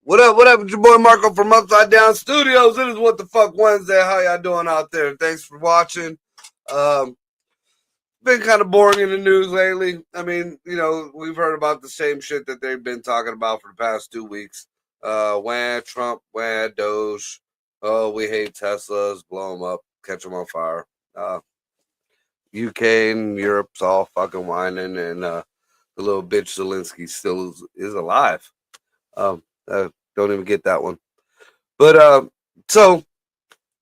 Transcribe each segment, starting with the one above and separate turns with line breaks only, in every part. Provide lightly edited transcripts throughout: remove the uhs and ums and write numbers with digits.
What up? What up? It's your boy Marco from Upside Down Studios. It is What the Fuck Wednesday. How y'all doing out there? Thanks for watching. Been kind of boring in the news lately. I mean, you know, we've heard about the same shit that they've been talking about for the past 2 weeks. Wah, Trump, wah, Doge. Oh, we hate Teslas. Blow them up. Catch them on fire. UK and Europe's all fucking whining, and the little bitch Zelensky still is alive. Don't even get that one. But so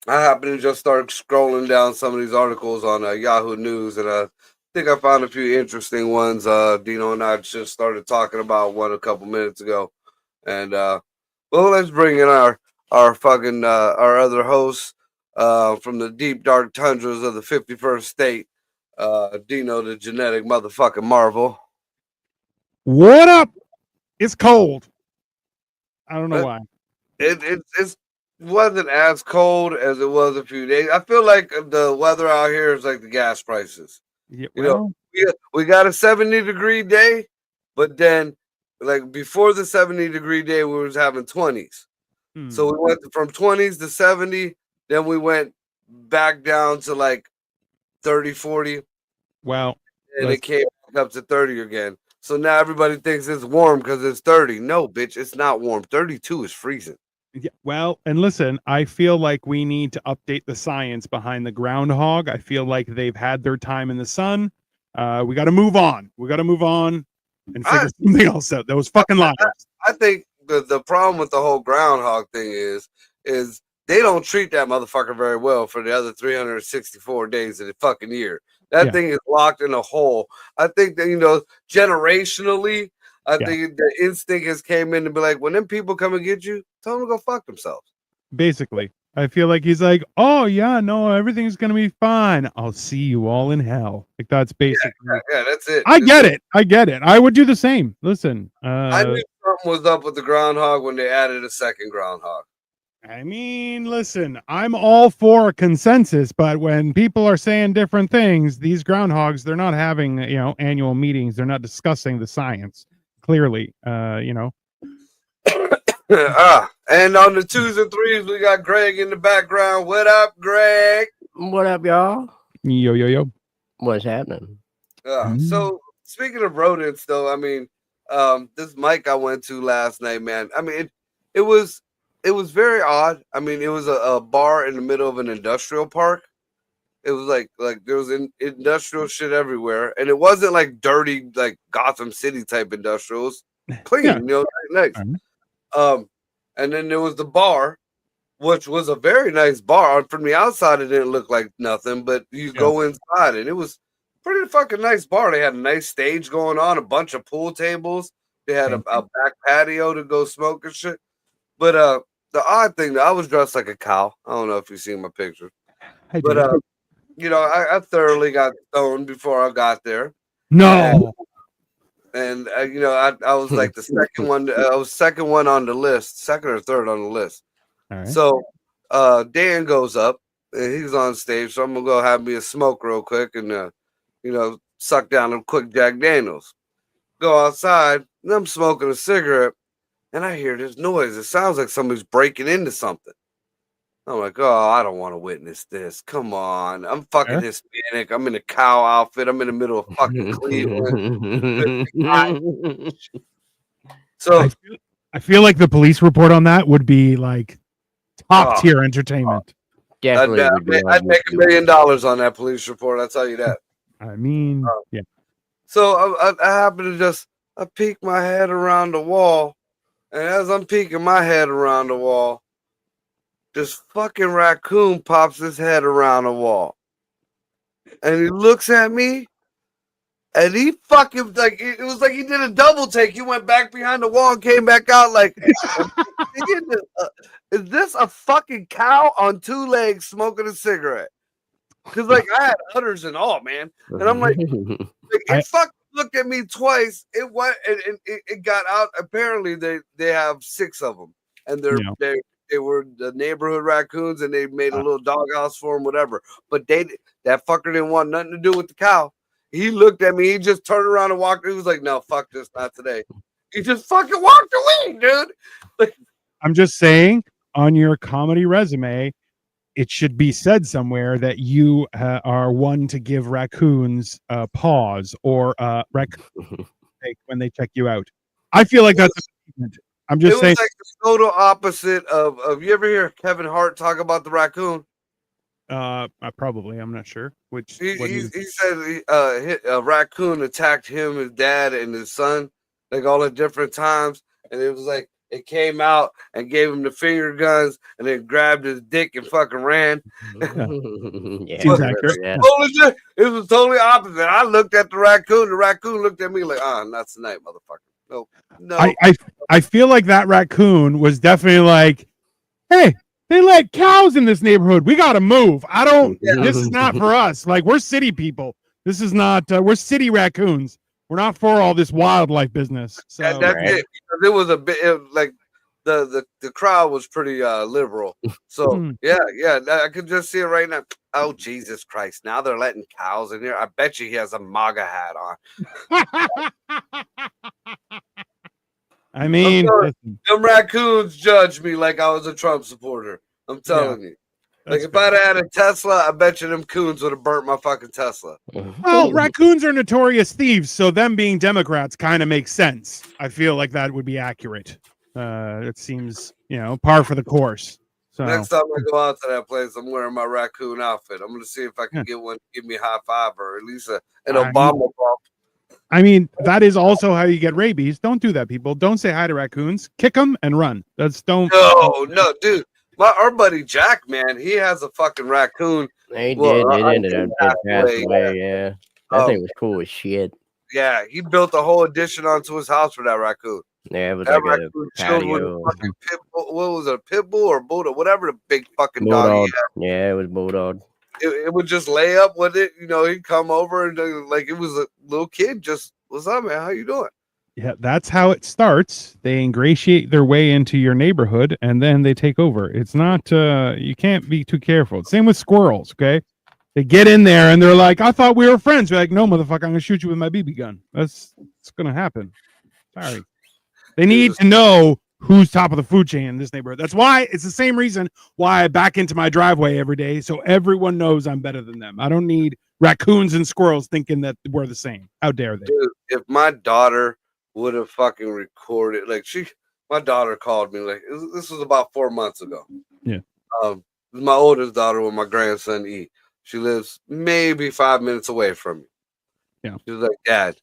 I happened to just start scrolling down some of these articles on Yahoo News, and I think I found a few interesting ones. Dino and I just started talking about one a couple minutes ago, and well, let's bring in our fucking our other host from the deep dark tundras of the 51st state, Dino the genetic motherfucking marvel.
What up? It's cold. I don't know why.
It wasn't as cold as it was a few days. I feel like the weather out here is like the gas prices.
Yeah,
well, you know, we got a 70-degree day, but then like before the 70-degree day, we was having 20s. So we went from 20s to 70, then we went back down to like 30, 40.
Well,
and it came back up to 30 again. So now everybody thinks it's warm because it's 30. No, bitch, it's not warm. 32 is freezing.
Yeah, well, and listen, I feel like we need to update the science behind the groundhog. I feel like they've had their time in the sun. We got to move on. We got to move on and figure something else out. Those fucking liars.
I think the problem with the whole groundhog thing is they don't treat that motherfucker very well for the other 364 days of the fucking year. That thing is locked in a hole. I think that, you know, generationally, I think the instinct has came in to be like, when them people come and get you, tell them to go fuck themselves.
Basically, I feel like he's like, oh yeah, no, everything's gonna be fine. I'll see you all in hell. Like that's basically.
Yeah, that's it.
I get it. I get it. I would do the same. Listen,
I knew something was up with the groundhog when they added a second groundhog.
I mean, listen, I'm all for a consensus, but when people are saying different things, these groundhogs, they're not having, you know, annual meetings. They're not discussing the science. Clearly, you know.
And on the 2s and 3s, we got Greg in the background. What up, Greg?
What up, y'all?
Yo, yo, yo.
What's happening?
So, speaking of rodents, though, I mean, this mic I went to last night, man, I mean, it was very odd. I mean, it was a bar in the middle of an industrial park. It was like there was industrial shit everywhere, and it wasn't like dirty, like Gotham City type industrials. Clean, you know, nice. And then there was the bar, which was a very nice bar. From the outside, it didn't look like nothing, but you go inside, and it was pretty fucking nice bar. They had a nice stage going on, a bunch of pool tables. They had a back patio to go smoke and shit. But the odd thing, I was dressed like a cow. I don't know if you've seen my picture, but you know, I thoroughly got stoned before I got there.
No.
And you know, I was like the second one. I was second one on the list, second or third on the list.
All right.
So Dan goes up, and he's on stage. So I'm gonna go have me a smoke real quick, and you know, suck down a quick Jack Daniels. Go outside, and I'm smoking a cigarette, and I hear this noise. It sounds like somebody's breaking into something. I'm like, oh, I don't want to witness this. Come on. I'm fucking Hispanic. I'm in a cow outfit. I'm in the middle of fucking Cleveland. So
I feel like the police report on that would be like top tier entertainment.
Definitely.
I'd make $1 million on that police report. I'll tell you that.
I mean, yeah.
So I happen to just peek my head around the wall. And as I'm peeking my head around the wall, this fucking raccoon pops his head around the wall. And he looks at me. And he fucking, like, it was like he did a double take. He went back behind the wall and came back out like, Is this a fucking cow on two legs smoking a cigarette? Because like I had udders and all, man, and I'm like it fucking looked at me twice. It went and it got out. Apparently, they have 6 of them, and they were the neighborhood raccoons, and they made a little doghouse for them, whatever. But that fucker didn't want nothing to do with the cow. He looked at me. He just turned around and walked. He was like, "No, fuck this, not today." He just fucking walked away, dude. Like,
I'm just saying, on your comedy resume, it should be said somewhere that you are one to give raccoons paws or when they check you out. I feel like that's. I'm just saying.
It was like the total opposite of. You ever hear Kevin Hart talk about the raccoon?
Probably. I'm not sure. Which
he said a raccoon attacked him, his dad, and his son, like all at different times, and it was like it came out and gave him the finger guns, and then grabbed his dick and fucking ran.
Yeah. Seems accurate.
Yeah. It was totally opposite. I looked at the raccoon. The raccoon looked at me like, not tonight, motherfucker. No.
I feel like that raccoon was definitely like, hey, they let cows in this neighborhood. We got to move. This is not for us. Like, we're city people. This is not, we're city raccoons. We're not for all this wildlife business. So
that's it. Because it was a bit like the crowd was pretty liberal. So yeah, I could just see it right now. Oh, Jesus Christ. Now they're letting cows in here. I bet you he has a MAGA hat on.
I mean,
them raccoons judge me like I was a Trump supporter. I'm telling you. Like if I'd had a Tesla, I bet you them coons would have burnt my fucking Tesla.
Well, raccoons are notorious thieves, so them being Democrats kind of makes sense. I feel like that would be accurate. It seems, par for the course. So
next time I go out to that place, I'm wearing my raccoon outfit. I'm gonna see if I can get one to give me a high five or at least an Obama bump.
I mean, that is also how you get rabies. Don't do that, people. Don't say hi to raccoons. Kick them and run.
No, dude. Our buddy Jack, man, he has a fucking raccoon.
It ended up passed away. Yeah, that thing was cool as shit.
Yeah, he built a whole addition onto his house for that raccoon.
Yeah, it was that like
raccoon chilled with a fucking pit bull. What was it, a pit bull or bulldog? Whatever the big fucking dog he had.
Yeah, it was bulldog.
It would just lay up with it. He'd come over and like it was a little kid. Just, what's up, man? How you doing?
Yeah, that's how it starts. They ingratiate their way into your neighborhood and then they take over. It's not, you can't be too careful. Same with squirrels, okay? They get in there and they're like, I thought we were friends. You're like, no, motherfucker, I'm going to shoot you with my BB gun. That's going to happen. Sorry. They need to know who's top of the food chain in this neighborhood. That's why it's the same reason why I back into my driveway every day. So everyone knows I'm better than them. I don't need raccoons and squirrels thinking that we're the same. How dare they?
Dude, if my daughter would have fucking recorded, my daughter called me, this was about 4 months ago.
Yeah.
My oldest daughter with my grandson E. She lives maybe 5 minutes away from me.
Yeah.
She was like, Dad,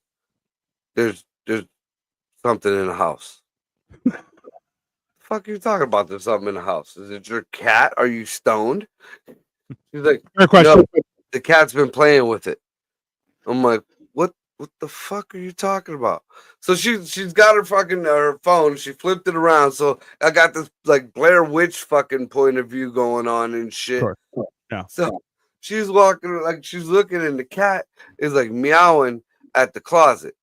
there's something in the house. The fuck are you talking about? There's something in the house. Is it your cat? Are you stoned? She's like,
fair question.
No, the cat's been playing with it. I'm like, what the fuck are you talking about? So she's got her phone. She flipped it around. So I got this like Blair Witch fucking point of view going on and shit.
Sure. Yeah.
So she's walking she's looking, and the cat is like meowing at the closet.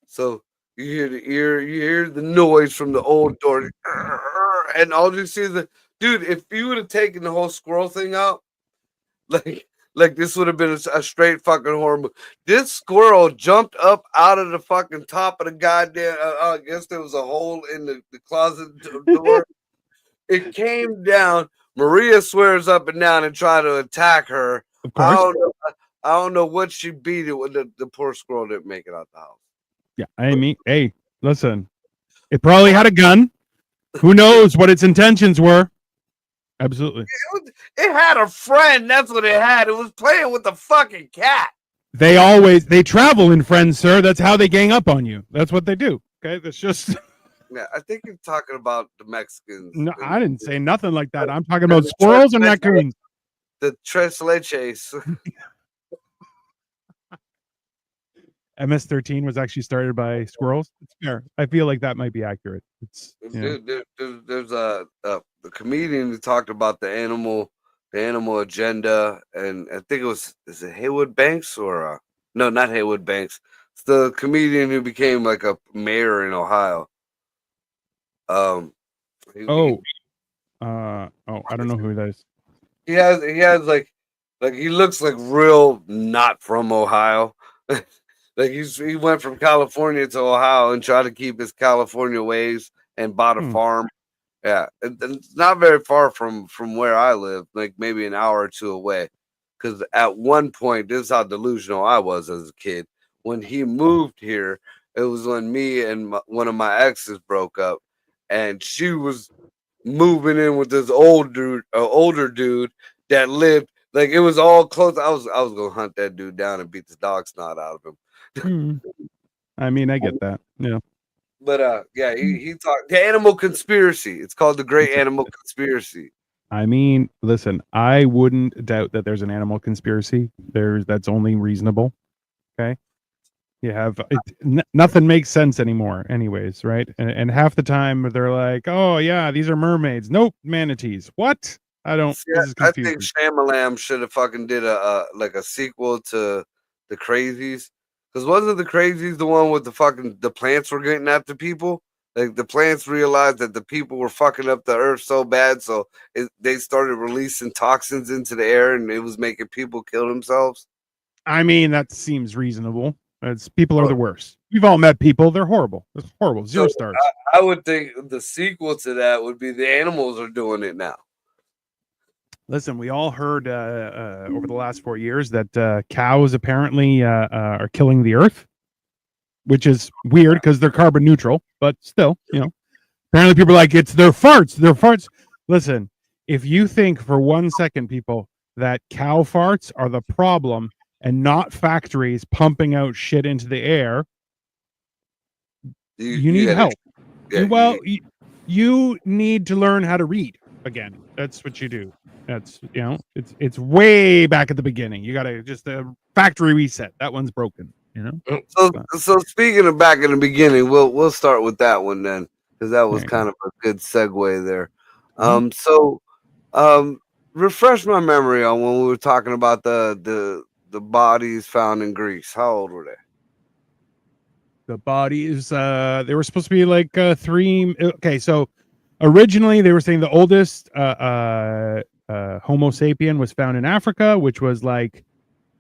So you hear the noise from the old door, and all you see is dude. If you would have taken the whole squirrel thing out, like this would have been a straight fucking horror movie. This squirrel jumped up out of the fucking top of the goddamn. I guess there was a hole in the closet door. It came down. Maria swears up and down and tried to attack her.
Of course.
I don't know what she beat it with. The poor squirrel didn't make it out the house.
Yeah, I mean, hey, listen. It probably had a gun. Who knows what its intentions were? Absolutely.
It had a friend. That's what it had. It was playing with the fucking cat.
They travel in friends, sir. That's how they gang up on you. That's what they do. Okay, that's just.
Yeah, I think you're talking about the Mexicans.
No, I didn't say nothing like that. I'm talking about squirrels and raccoons.
The tres leches.
MS-13 was actually started by squirrels. It's fair. I feel like that might be accurate. It's
There's the comedian who talked about the animal agenda, and I think is it Haywood Banks or no, not Haywood Banks. It's the comedian who became like a mayor in Ohio.
I don't know who that is.
He has like he looks like real not from Ohio. Like he went from California to Ohio and tried to keep his California ways and bought a farm. Yeah, and it's not very far from where I live, like maybe an hour or two away. Because at one point, this is how delusional I was as a kid. When he moved here, it was when me and one of my exes broke up, and she was moving in with this older dude that lived like it was all close. I was gonna hunt that dude down and beat the dog snot out of him.
I mean, I get that. Yeah.
But yeah, he talked the animal conspiracy. It's called the Great Animal Conspiracy.
I mean, listen, I wouldn't doubt that there's an animal conspiracy. That's only reasonable. Okay. You have nothing makes sense anymore, anyways, right? And half the time they're like, "Oh yeah, these are mermaids." Nope, manatees. What? I don't.
See, I think Shyamalan should have fucking did a sequel to the Crazies. Because wasn't the Crazies the one with the plants were getting after people? Like the plants realized that the people were fucking up the earth so bad, so they started releasing toxins into the air, and it was making people kill themselves.
I mean, that seems reasonable. People are the worst. We've all met people; they're horrible. It's horrible. Zero stars.
I would think the sequel to that would be the animals are doing it now.
Listen, we all heard over the last 4 years that cows apparently are killing the earth, which is weird because they're carbon neutral, but still, apparently people are like, it's their farts. Their farts. Listen, if you think for 1 second, people, that cow farts are the problem and not factories pumping out shit into the air, you need help. You need to learn how to read again. That's what you do. That's it's way back at the beginning. You gotta just a factory reset. That one's broken.
So speaking of back in the beginning, we'll start with that one then, because that was kind of a good segue there. Refresh my memory on when we were talking about the bodies found in Greece. How old were they?
The bodies, they were supposed to be like 3. Okay, so originally they were saying the oldest Homo sapien was found in Africa, which was like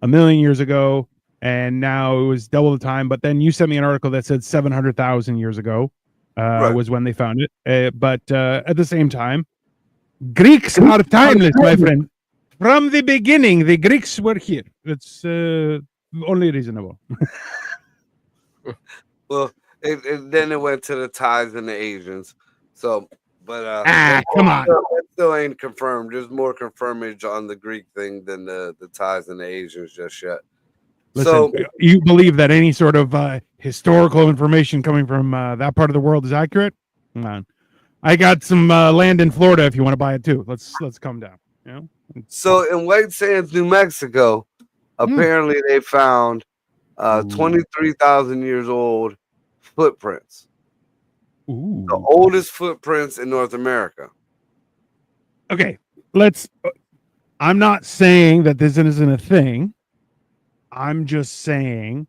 1 million years ago, and now it was double the time. But then you sent me an article that said 700,000 years ago was when they found it. But at the same time, Greeks are timeless, my friend. From the beginning, the Greeks were here. It's only reasonable.
Well, then it went to the Thais and the Asians. So, but
come on,
it still ain't confirmed. There's more confirmage on the Greek thing than the Thais and the Asians just yet.
Listen,
so
you believe that any sort of historical information coming from that part of the world is accurate? Come on, I got some land in Florida if you want to buy it too. Let's come down.
So in White Sands, New Mexico, apparently they found 23,000 years old footprints.
Ooh.
The oldest footprints in North America.
Okay, I'm not saying that this isn't a thing. I'm just saying,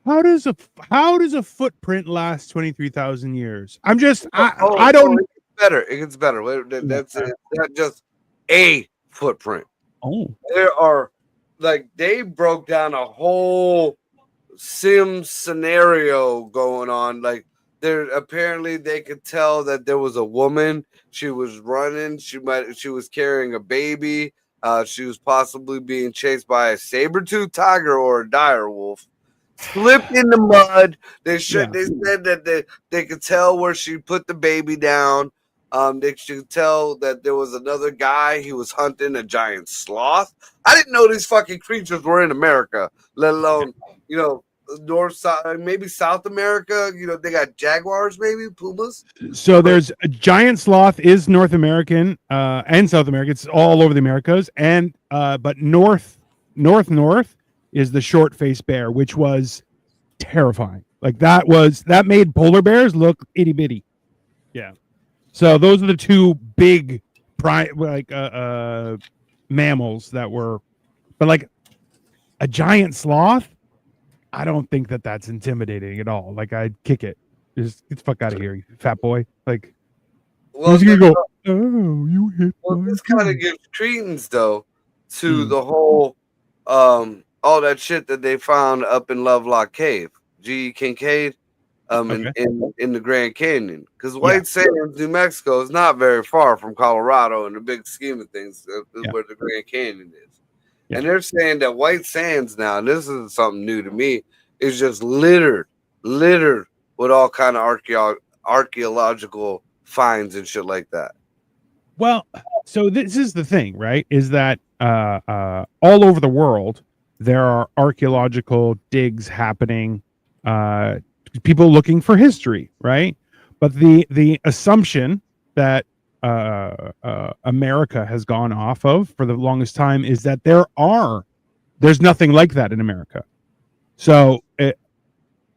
how does a footprint last 23,000 years? I don't.
It gets better. That's not just a footprint.
Oh,
there are they broke down a whole sim scenario going on. Apparently they could tell that there was a woman. She was running. She was carrying a baby. She was possibly being chased by a saber-toothed tiger or a dire wolf. Slipped in the mud. They said that they could tell where she put the baby down. They could tell that there was another guy. He was hunting a giant sloth. I didn't know these fucking creatures were in America, let alone North, South, maybe South America. They got jaguars, maybe pumas.
So there's a giant sloth is North American and South America. It's all over the Americas, and but north is the short-faced bear, which was terrifying. Like that made polar bears look itty bitty. Yeah. So those are the two big mammals that were, but like a giant sloth, I don't think that that's intimidating at all. Like I'd kick it. Just get the fuck out of here, you fat boy. Like,
Well,
who's gonna go? Oh, you hit.
well, this kind of gives credence though to
Hmm.
the whole all that shit that they found up in Lovelock Cave, G. Kincaid,
Okay.
in the Grand Canyon, because White Sands, New Mexico, is not very far from Colorado in the big scheme of things, where the Grand Canyon is.
Yeah.
And they're saying that White Sands now, and this isn't something new to me, is just littered with all kind of archaeological finds and shit like that.
Well, so this is the thing, right? Is that all over the world there are archaeological digs happening, people looking for history, right? But the assumption that America has gone off of for the longest time is that there's nothing like that in America. So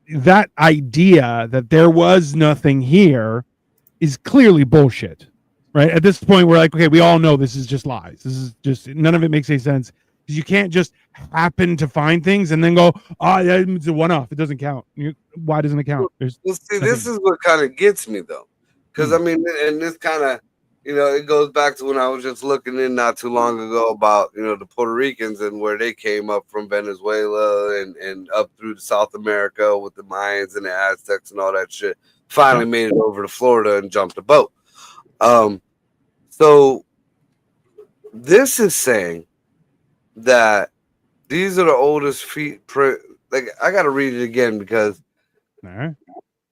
that idea that there was nothing here is clearly bullshit. Right at this point, we're like, okay, we all know this is just lies. This is just, none of it makes any sense, because you can't just happen to find things and then go, yeah, it's a one-off. It doesn't count. Why doesn't it count?
Well, see, this is what kind of gets me though, because I mean, and this kind of, it goes back to when I was just looking in not too long ago about the Puerto Ricans and where they came up from Venezuela and up through to South America with the Mayans and the Aztecs and all that shit. Finally made it over to Florida and jumped a boat. So this is saying that these are the oldest feet. Like, I got to read it again because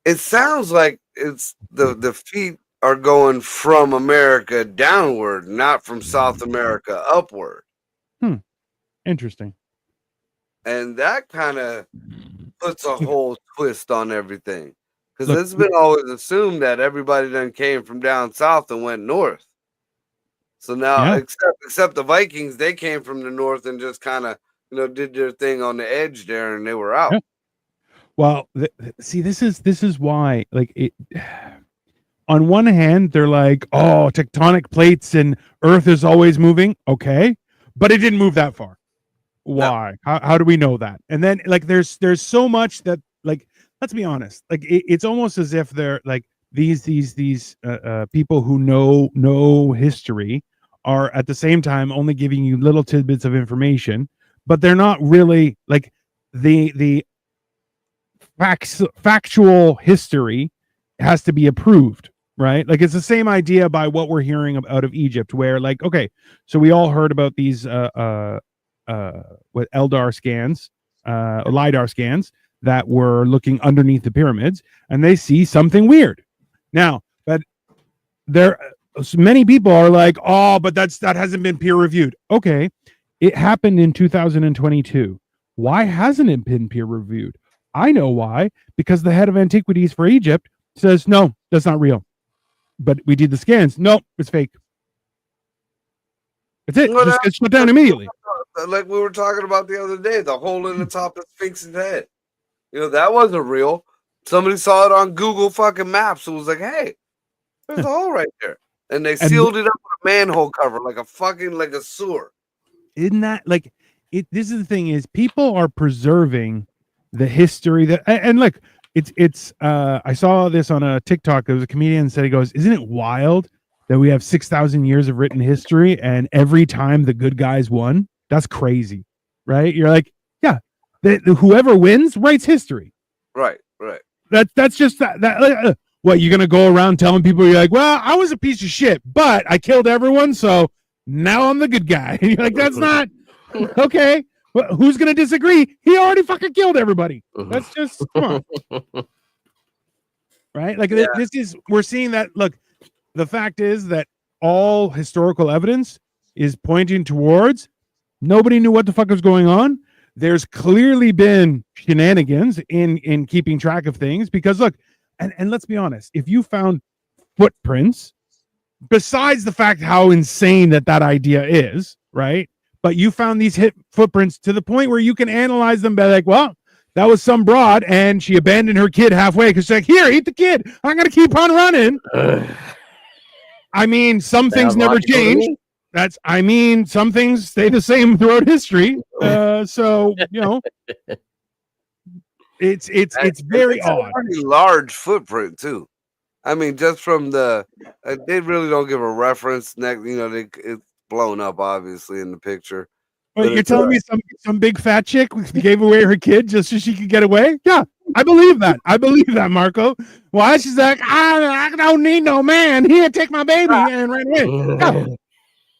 it sounds like it's the feet are going from America downward, not from South America upward.
Interesting.
And that kind of puts a whole twist on everything, because it's been always assumed that everybody then came from down south and went north. So now, except the Vikings, they came from the north and just kind of, did their thing on the edge there, and they were out.
Yeah. Well, see, this is why, like, it. On one hand, they're like, oh, tectonic plates and Earth is always moving. Okay, but it didn't move that far. Why? No. How do we know that? And then, like, there's so much that, like, let's be honest, like, it's almost as if they're like these people who know history are at the same time only giving you little tidbits of information, but they're not really, like, the factual history has to be approved, right? Like, it's the same idea by what we're hearing out of Egypt, where, like, okay, so we all heard about these LIDAR scans that were looking underneath the pyramids, and they see something weird. Now, but many people are like, oh, but that hasn't been peer reviewed. Okay, it happened in 2022. Why hasn't it been peer reviewed? I know why, because the head of antiquities for Egypt says, no, that's not real. But we did the scans. No, it's fake. That's it. Just gets shut down immediately.
Like we were talking about the other day, the hole in the top of Sphinx's head. That wasn't real. Somebody saw it on Google fucking Maps and was like, hey, there's a hole right there. And they sealed it up with a manhole cover, like a sewer.
Isn't that, like, this is the thing, is people are preserving the history that, and look, it's I saw this on a TikTok. There was a comedian said, he goes, isn't it wild that we have 6,000 years of written history and every time the good guys won? That's crazy, right? You're like, yeah, whoever wins writes history.
Right.
That's just that what, you're gonna go around telling people, you're like, well, I was a piece of shit, but I killed everyone, so now I'm the good guy. And you're like, that's not okay. Well, who's gonna disagree? He already fucking killed everybody. That's just, come on. Right? Like, this is, we're seeing that. Look, the fact is that all historical evidence is pointing towards nobody knew what the fuck was going on. There's clearly been shenanigans in keeping track of things, because look, and let's be honest, if you found footprints, besides the fact how insane that idea is, right? but you found these hit footprints to the point where you can analyze them by like, well, that was some broad and she abandoned her kid halfway because she's like, here, eat the kid. I'm going to keep on running. I mean, some things never change. Some things stay the same throughout history. So, you know, it's very odd.
A pretty large footprint too. I mean, just from the, they really don't give a reference. Next, you know, it's blown up obviously in the picture.
Well, you're telling me some big fat chick gave away her kid just so she could get away? Yeah, I believe that. I believe that, Marco. Why? She's like, I don't need no man. Here, take my baby and ran away. Yeah.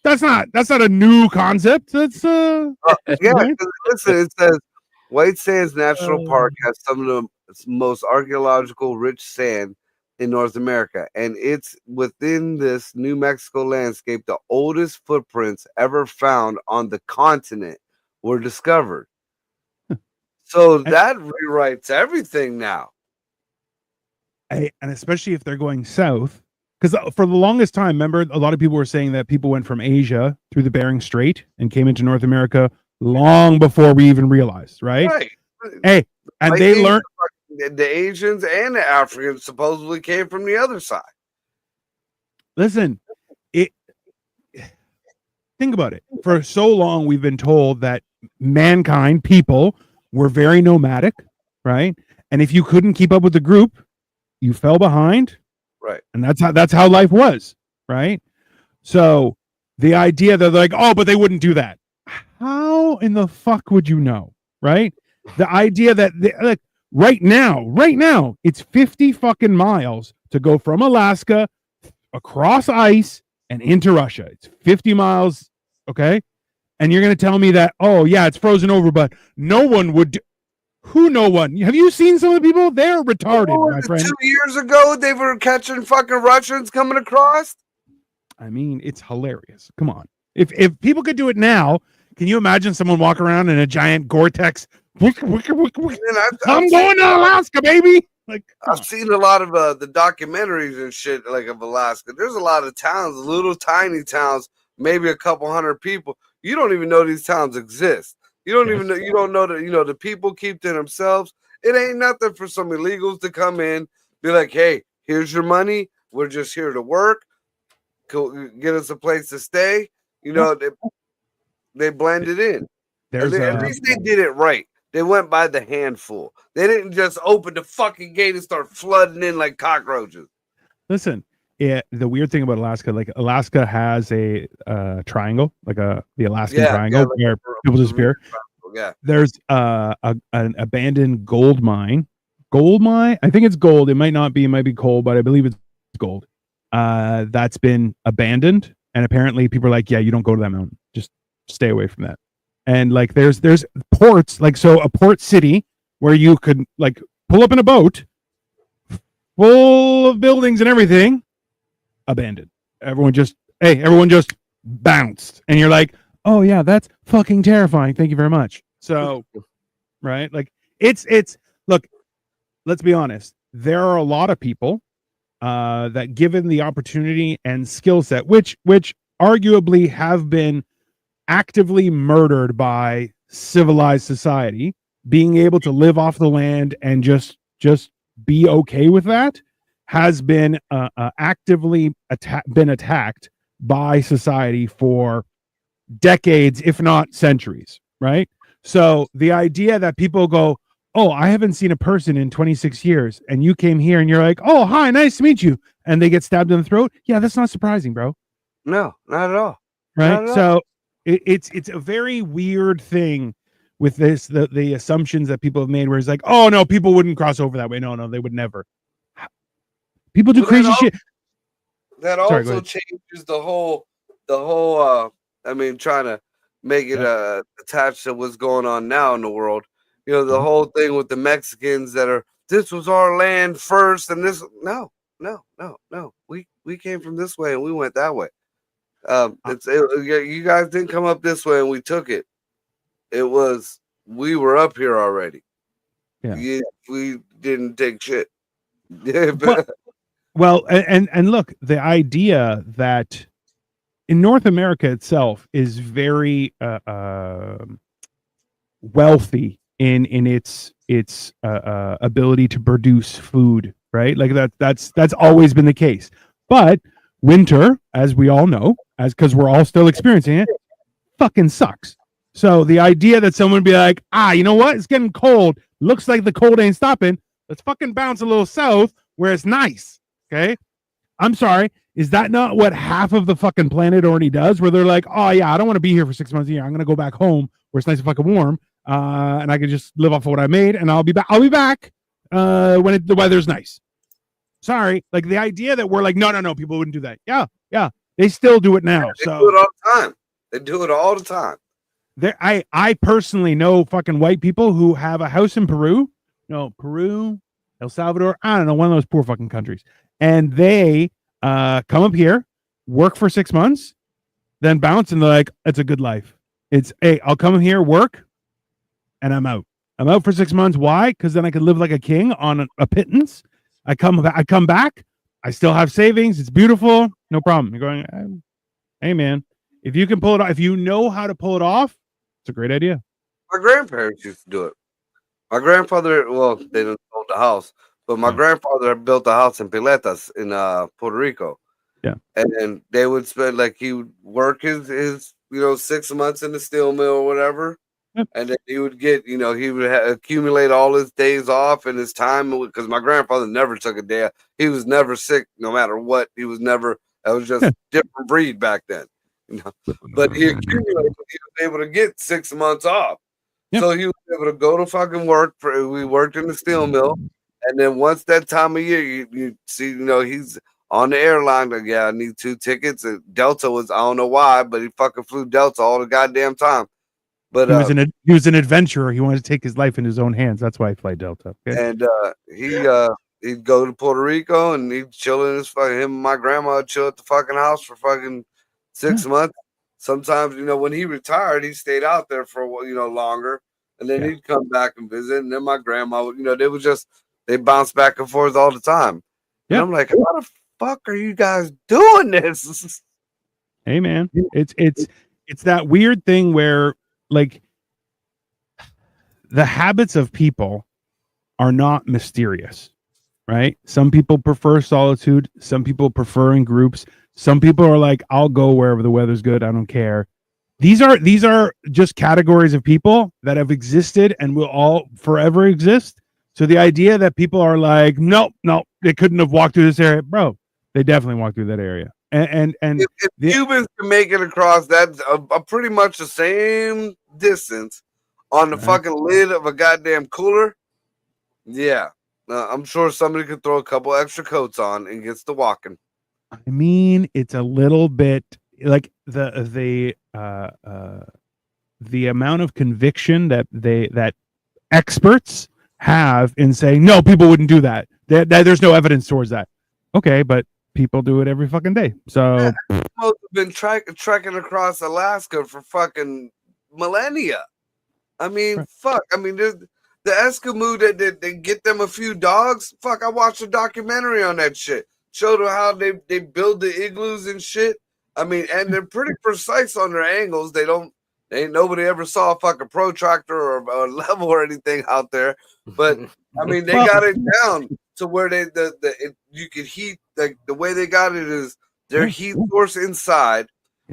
That's not a new concept. That's
yeah. Listen, it says White Sands National Park has some of the most archaeological rich sand in North America, and it's within this New Mexico landscape. The oldest footprints ever found on the continent were discovered. So that rewrites everything now.
And especially if they're going south. Because for the longest time, remember, a lot of people were saying that people went from Asia through the Bering Strait and came into North America long before we even realized, right?
Right.
Hey, and they learned
the Asians and the Africans supposedly came from the other side.
Listen, think about it. For so long, we've been told that mankind, people, were very nomadic, right? And if you couldn't keep up with the group, you fell behind.
Right.
And that's how life was, right? So the idea that they're like, oh, but they wouldn't do that. How in the fuck would you know, right? The idea that like right now, it's 50 fucking miles to go from Alaska across ice and into Russia. It's 50 miles, okay? And you're going to tell me that, oh, yeah, it's frozen over, but no one would do. Who no one? Have you seen some of the people? They're retarded, my friend.
2 years ago, they were catching fucking Russians coming across.
I mean, it's hilarious. Come on. If people could do it now, can you imagine someone walk around in a giant Gore-Tex? I'm going to Alaska, baby. Like,
I've seen a lot of the documentaries and shit like of Alaska. There's a lot of towns, little tiny towns, maybe a couple hundred people. You don't even know these towns exist. You don't even know. You don't know that. You know, the people keep to themselves. It ain't nothing for some illegals to come in, be like, "Hey, here's your money. We're just here to work. Get us a place to stay." You know, they blended in. At least they did it right. They went by the handful. They didn't just open the fucking gate and start flooding in like cockroaches.
Listen, the weird thing about Alaska, like Alaska has a triangle, like the Alaskan triangle, where people disappear.
Yeah.
There's an abandoned gold mine. I think it's gold. It might not be. It might be coal, but I believe it's gold. That's been abandoned, and apparently people are like, yeah, you don't go to that mountain. Just stay away from that. And like there's ports, like so a port city where you could like pull up in a boat full of buildings and everything, abandoned. Everyone just bounced. And you're like, oh yeah, that's fucking terrifying. Thank you very much. So, right? Like it's look, let's be honest. There are a lot of people that given the opportunity and skill set, which arguably have been actively murdered by civilized society, being able to live off the land and just be okay with that has been actively been attacked by society for decades, if not centuries, right? So the idea that people go, oh, I haven't seen a person in 26 years, and you came here and you're like, oh, hi, nice to meet you, and they get stabbed in the throat. Yeah, that's not surprising, bro.
No, not at all.
Right? So it's a very weird thing with this, the assumptions that people have made where it's like, oh no, people wouldn't cross over that way. No, they would never. People do crazy shit.
That also changes the whole I mean, trying to make it attached to what's going on now in the world. You know, the whole thing with the Mexicans that are, this was our land first, and this no. We came from this way and we went that way. You guys didn't come up this way and we took it. It was, we were up here already.
Yeah.
We didn't take shit.
Well, and look, the idea that in North America itself is very wealthy in its ability to produce food, right? Like that's always been the case. But winter, as we all know, as because we're all still experiencing it, fucking sucks. So the idea that someone would be like, you know what? It's getting cold. Looks like the cold ain't stopping. Let's fucking bounce a little south where it's nice. Okay. I'm sorry. Is that not what half of the fucking planet already does? Where they're like, oh yeah, I don't want to be here for 6 months a year. I'm gonna go back home where it's nice and fucking warm, and I can just live off of what I made, and I'll be back. I'll be back when the weather's nice. Sorry, like the idea that we're like, no, people wouldn't do that. Yeah, they still do it now.
They do it all the time. They do it all the time.
There, I personally know fucking white people who have a house in Peru, Peru, El Salvador, I don't know, one of those poor fucking countries, and they come up here, work for 6 months, then bounce, and they're like, it's a good life. It's, hey, I'll come here, work, and I'm out. I'm out for 6 months. Why? Because then I could live like a king on a pittance. I come back. I still have savings. It's beautiful. No problem. You're going, hey man, if you can pull it off, if you know how to pull it off, it's a great idea.
My grandparents used to do it. My grandfather, well, they didn't own the house, but my grandfather built a house in Piletas in Puerto Rico.
Yeah.
And then they would spend, like, he would work his 6 months in the steel mill or whatever.
Yep.
And then he would get, he would accumulate all his days off and his time, because my grandfather never took a day. He was never sick, no matter what. He was never, that was just a different breed back then. But he accumulated, he was able to get 6 months off.
Yep.
So he was able to go to fucking work. We worked in the steel mill. And then once that time of year, you see, he's on the airline. Like, yeah, I need 2 tickets. And Delta was, I don't know why, but he fucking flew Delta all the goddamn time. But
he was an adventurer. He wanted to take his life in his own hands. That's why he fly Delta. Okay?
And he'd go to Puerto Rico and he'd chill in his fucking, him and my grandma would chill at the fucking house for fucking 6 months. Sometimes, when he retired, he stayed out there for longer, and then he'd come back and visit. And then my grandma would, they bounce back and forth all the time. And I'm like, how the fuck are you guys doing this?
Hey man, it's that weird thing where, like, the habits of people are not mysterious, right? Some people prefer solitude. Some people prefer in groups. Some people are like, I'll go wherever the weather's good. I don't care. These are just categories of people that have existed and will all forever exist. So the idea that people are like, no, they couldn't have walked through this area, bro. They definitely walked through that area. And
if humans can make it across that pretty much the same distance on the fucking lid of a goddamn cooler, yeah, I'm sure somebody could throw a couple extra coats on and gets to walking.
I mean, it's a little bit like the amount of conviction that experts have in saying no, people wouldn't do that. There's no evidence towards that. Okay, but people do it every fucking day. So
people have been trekking across Alaska for fucking millennia. I mean, fuck. I mean, the Eskimo that they get them a few dogs. Fuck, I watched a documentary on that shit. Showed them how they build the igloos and shit. I mean, and they're pretty precise on their angles. Ain't nobody ever saw a fucking protractor or level or anything out there. But I mean, they got it down to where you could heat, like, the way they got it is their heat source inside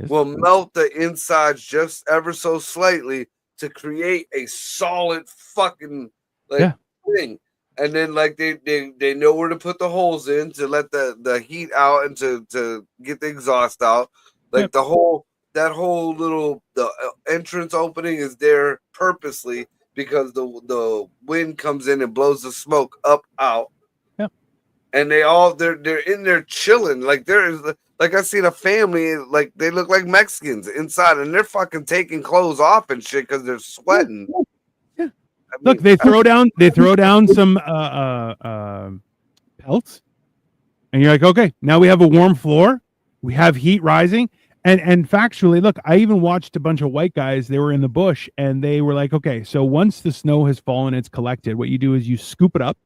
will melt the insides just ever so slightly to create a solid fucking thing. And then, like, they know where to put the holes in to let the heat out and to get the exhaust out. Like that whole little entrance opening is there purposely because the wind comes in and blows the smoke up out. And they're in there chilling. Like, like, I seen a family, like, they look like Mexicans inside, and they're fucking taking clothes off and shit because they're sweating.
Yeah. Look, they throw down some pelts, and you're like, okay, now we have a warm floor, we have heat rising, and factually, look, I even watched a bunch of white guys. They were in the bush, and they were like, okay, so once the snow has fallen, it's collected. What you do is you scoop it up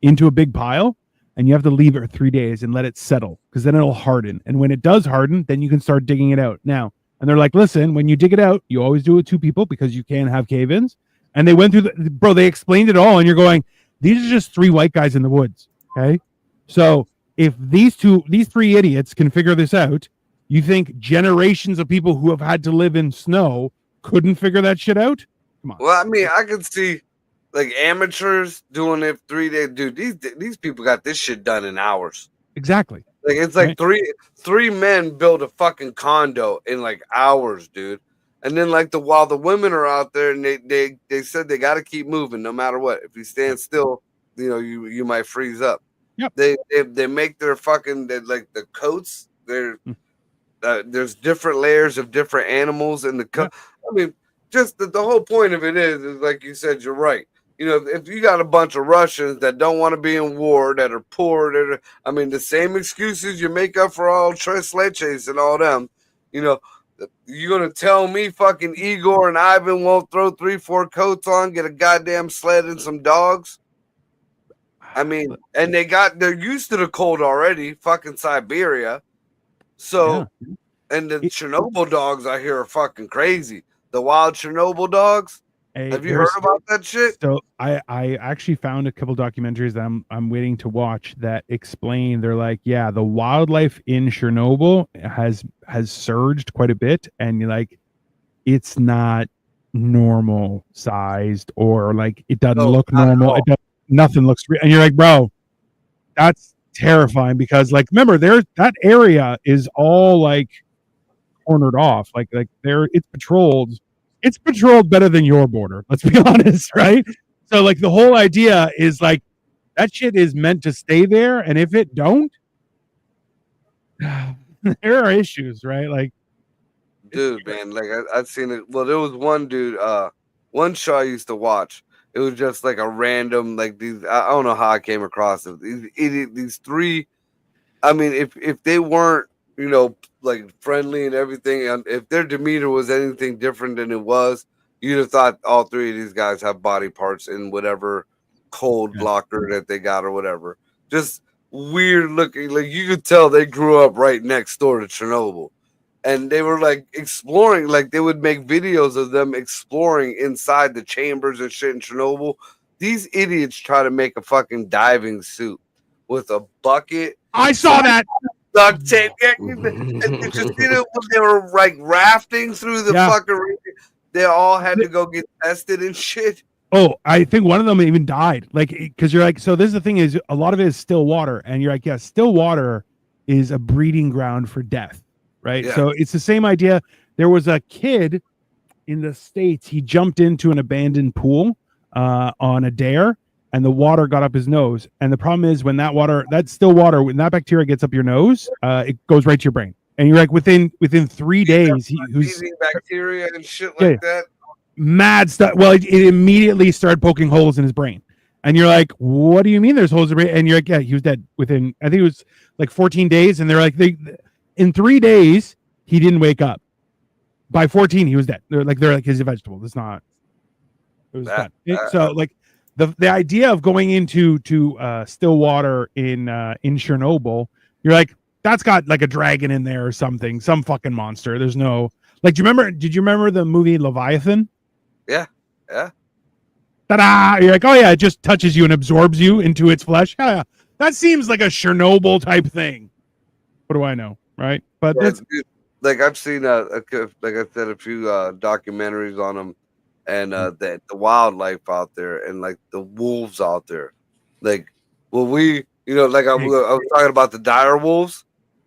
into a big pile. and you have to leave it for 3 days and let it settle because then it'll harden. And when it does harden, then you can start digging it out. Now, and they're like, listen, when you dig it out, you always do it with 2 people because you can't have cave-ins. And they went through they explained it all, and you're going, these are just 3 white guys in the woods. Okay. So if these 3 idiots can figure this out, you think generations of people who have had to live in snow couldn't figure that shit out? Come on.
Well, I mean, I could see like amateurs doing it 3 days. Dude, these people got this shit done in hours.
Exactly.
Like it's like three men build a fucking condo in like hours, dude. And then like while the women are out there and they said they got to keep moving no matter what. If you stand still, you might freeze up.
Yep.
They make their fucking like the coats. There's different layers of different animals in the coat. Yeah. I mean, just the whole point of it is like you said, you're right. If you got a bunch of Russians that don't want to be in war, that are poor, the same excuses you make up for all Tres Leches and all them, you're going to tell me fucking Igor and Ivan won't throw 3-4 coats on, get a goddamn sled and some dogs? I mean, and they're used to the cold already, fucking Siberia. So, yeah. And the Chernobyl dogs I hear are fucking crazy. The wild Chernobyl dogs. Have you heard about that shit?
So I actually found a couple documentaries that I'm waiting to watch that explain. They're like, yeah, the wildlife in Chernobyl has surged quite a bit, and like, it's not normal sized, or like it doesn't look normal. Nothing looks real, and you're like, bro, that's terrifying because like, remember, that area is all like cornered off, like it's patrolled. It's patrolled better than your border. Let's be honest, right? So like the whole idea is like that shit is meant to stay there, and if it don't, there are issues, right? Like,
dude, man, like I've seen it. Well, there was one dude, one show I used to watch. It was just like a random, like these. I don't know how I came across it. These 3. I mean, if they weren't, like friendly and everything, and if their demeanor was anything different than it was, you'd have thought all 3 of these guys have body parts in whatever cold blocker that they got or whatever. Just weird looking. Like you could tell they grew up right next door to Chernobyl, and they were like exploring. Like they would make videos of them exploring inside the chambers and shit in Chernobyl. These idiots try to make a fucking diving suit with a bucket.
I saw that.
Duct tape. And did you see that when they were like rafting through the fucking region? They all had to go get tested and shit.
Oh, I think one of them even died. Like, because you're like, so this is the thing is a lot of it is still water, and you're like, yeah, still water is a breeding ground for death, right? Yeah. So it's the same idea. There was a kid in the States. He jumped into an abandoned pool on a dare, and the water got up his nose. And the problem is when that still water, when that bacteria gets up your nose, it goes right to your brain. And you're like, within 3 days,
who's bacteria and shit like that.
Mad stuff. Well, it immediately started poking holes in his brain. And you're like, what do you mean there's holes in his brain? And you're like, yeah, he was dead within, I think it was like 14 days. And they're like, in 3 days, he didn't wake up. By 14, he was dead. They're like, he's a vegetable. It's not. It was done. So like, the idea of going into still water in Chernobyl, you're like, that's got like a dragon in there or something, some fucking monster. There's no like. Did you remember the movie Leviathan?
Yeah.
Ta-da! You're like, oh yeah, it just touches you and absorbs you into its flesh. Yeah, that seems like a Chernobyl type thing. What do I know, right? But that's
like I've seen like I said, a few documentaries on them. And the wildlife out there, and like the wolves out there, like, well, like I was talking about the dire wolves,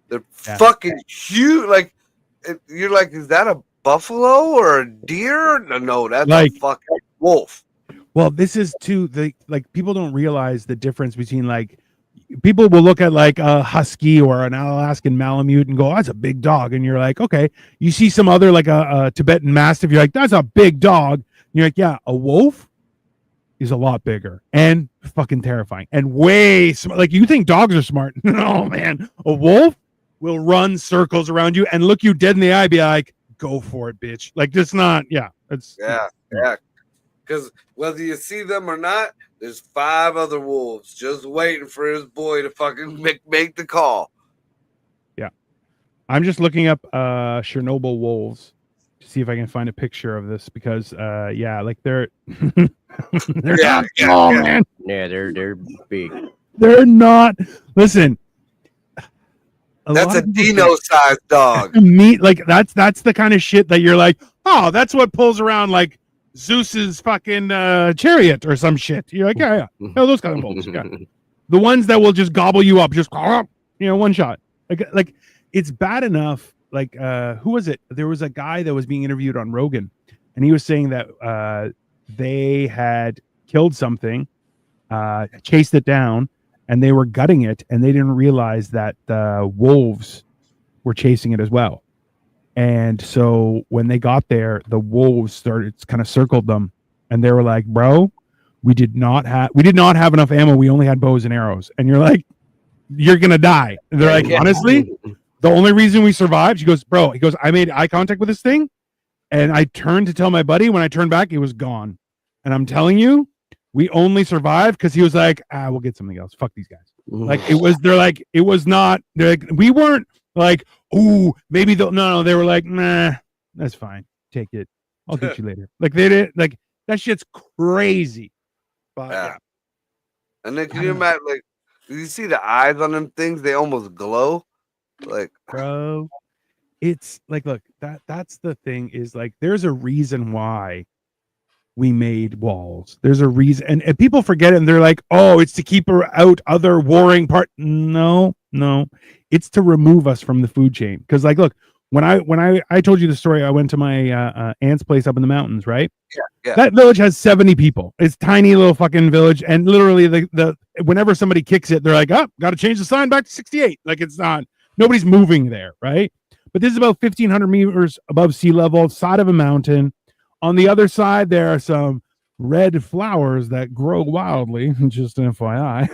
they're fucking huge. Like, you're like, is that a buffalo or a deer? No, that's like a fucking wolf.
Well, this is too like people don't realize the difference between like people will look at like a husky or an Alaskan Malamute and go, oh, that's a big dog. And you're like, okay. You see some other like a Tibetan Mastiff. You're like, that's a big dog. And you're like, yeah, a wolf is a lot bigger and fucking terrifying and way smart. Like you think dogs are smart. No, man. A wolf will run circles around you and look you dead in the eye, be like, go for it, bitch. Like it's not. Yeah. It's
yeah. Because whether you see them or not, there's 5 other wolves just waiting for his boy to fucking make the call.
Yeah. I'm just looking up Chernobyl wolves to see if I can find a picture of this because yeah, like they're they're not small, man.
Yeah, they're big.
They're not. Listen,
That's a Dino-sized dog.
Meat, like that's the kind of shit that you're like, oh, that's what pulls around like Zeus's fucking chariot or some shit. You're like, yeah, those kind of wolves. Yeah. The ones that will just gobble you up, just one shot. Like it's bad enough. Like who was it? There was a guy that was being interviewed on Rogan, and he was saying that they had killed something, chased it down, and they were gutting it, and they didn't realize that the wolves were chasing it as well. And so when they got there, the wolves kind of circled them, and they were like, "Bro, we did not have enough ammo. We only had bows and arrows." And you're like, "You're gonna die." And they're like, "Honestly, the only reason we survived," he goes, "I made eye contact with this thing, and I turned to tell my buddy. When I turned back, it was gone. And I'm telling you, we only survived because he was like, we'll get something else. Fuck these guys." Like it was not. They're like, we weren't like, ooh, maybe they'll. No, they were like, nah, that's fine. Take it. I'll get you later. Like they did. Like that shit's crazy. But yeah.
And then can you imagine? Like, you see the eyes on them things? They almost glow. Like,
bro, it's like, look, that's the thing is like, there's a reason why we made walls. There's a reason, and people forget it, and they're like, oh, it's to keep out other warring part. No, it's to remove us from the food chain. Because like, look, when I told you the story, I went to my aunt's place up in the mountains, right?
Yeah.
That village has 70 people. It's tiny little fucking village, and literally the whenever somebody kicks it, they're like, oh, got to change the sign back to 68. Like it's not, nobody's moving there, right? But this is about 1,500 meters above sea level, side of a mountain. On the other side, there are some red flowers that grow wildly, just an FYI.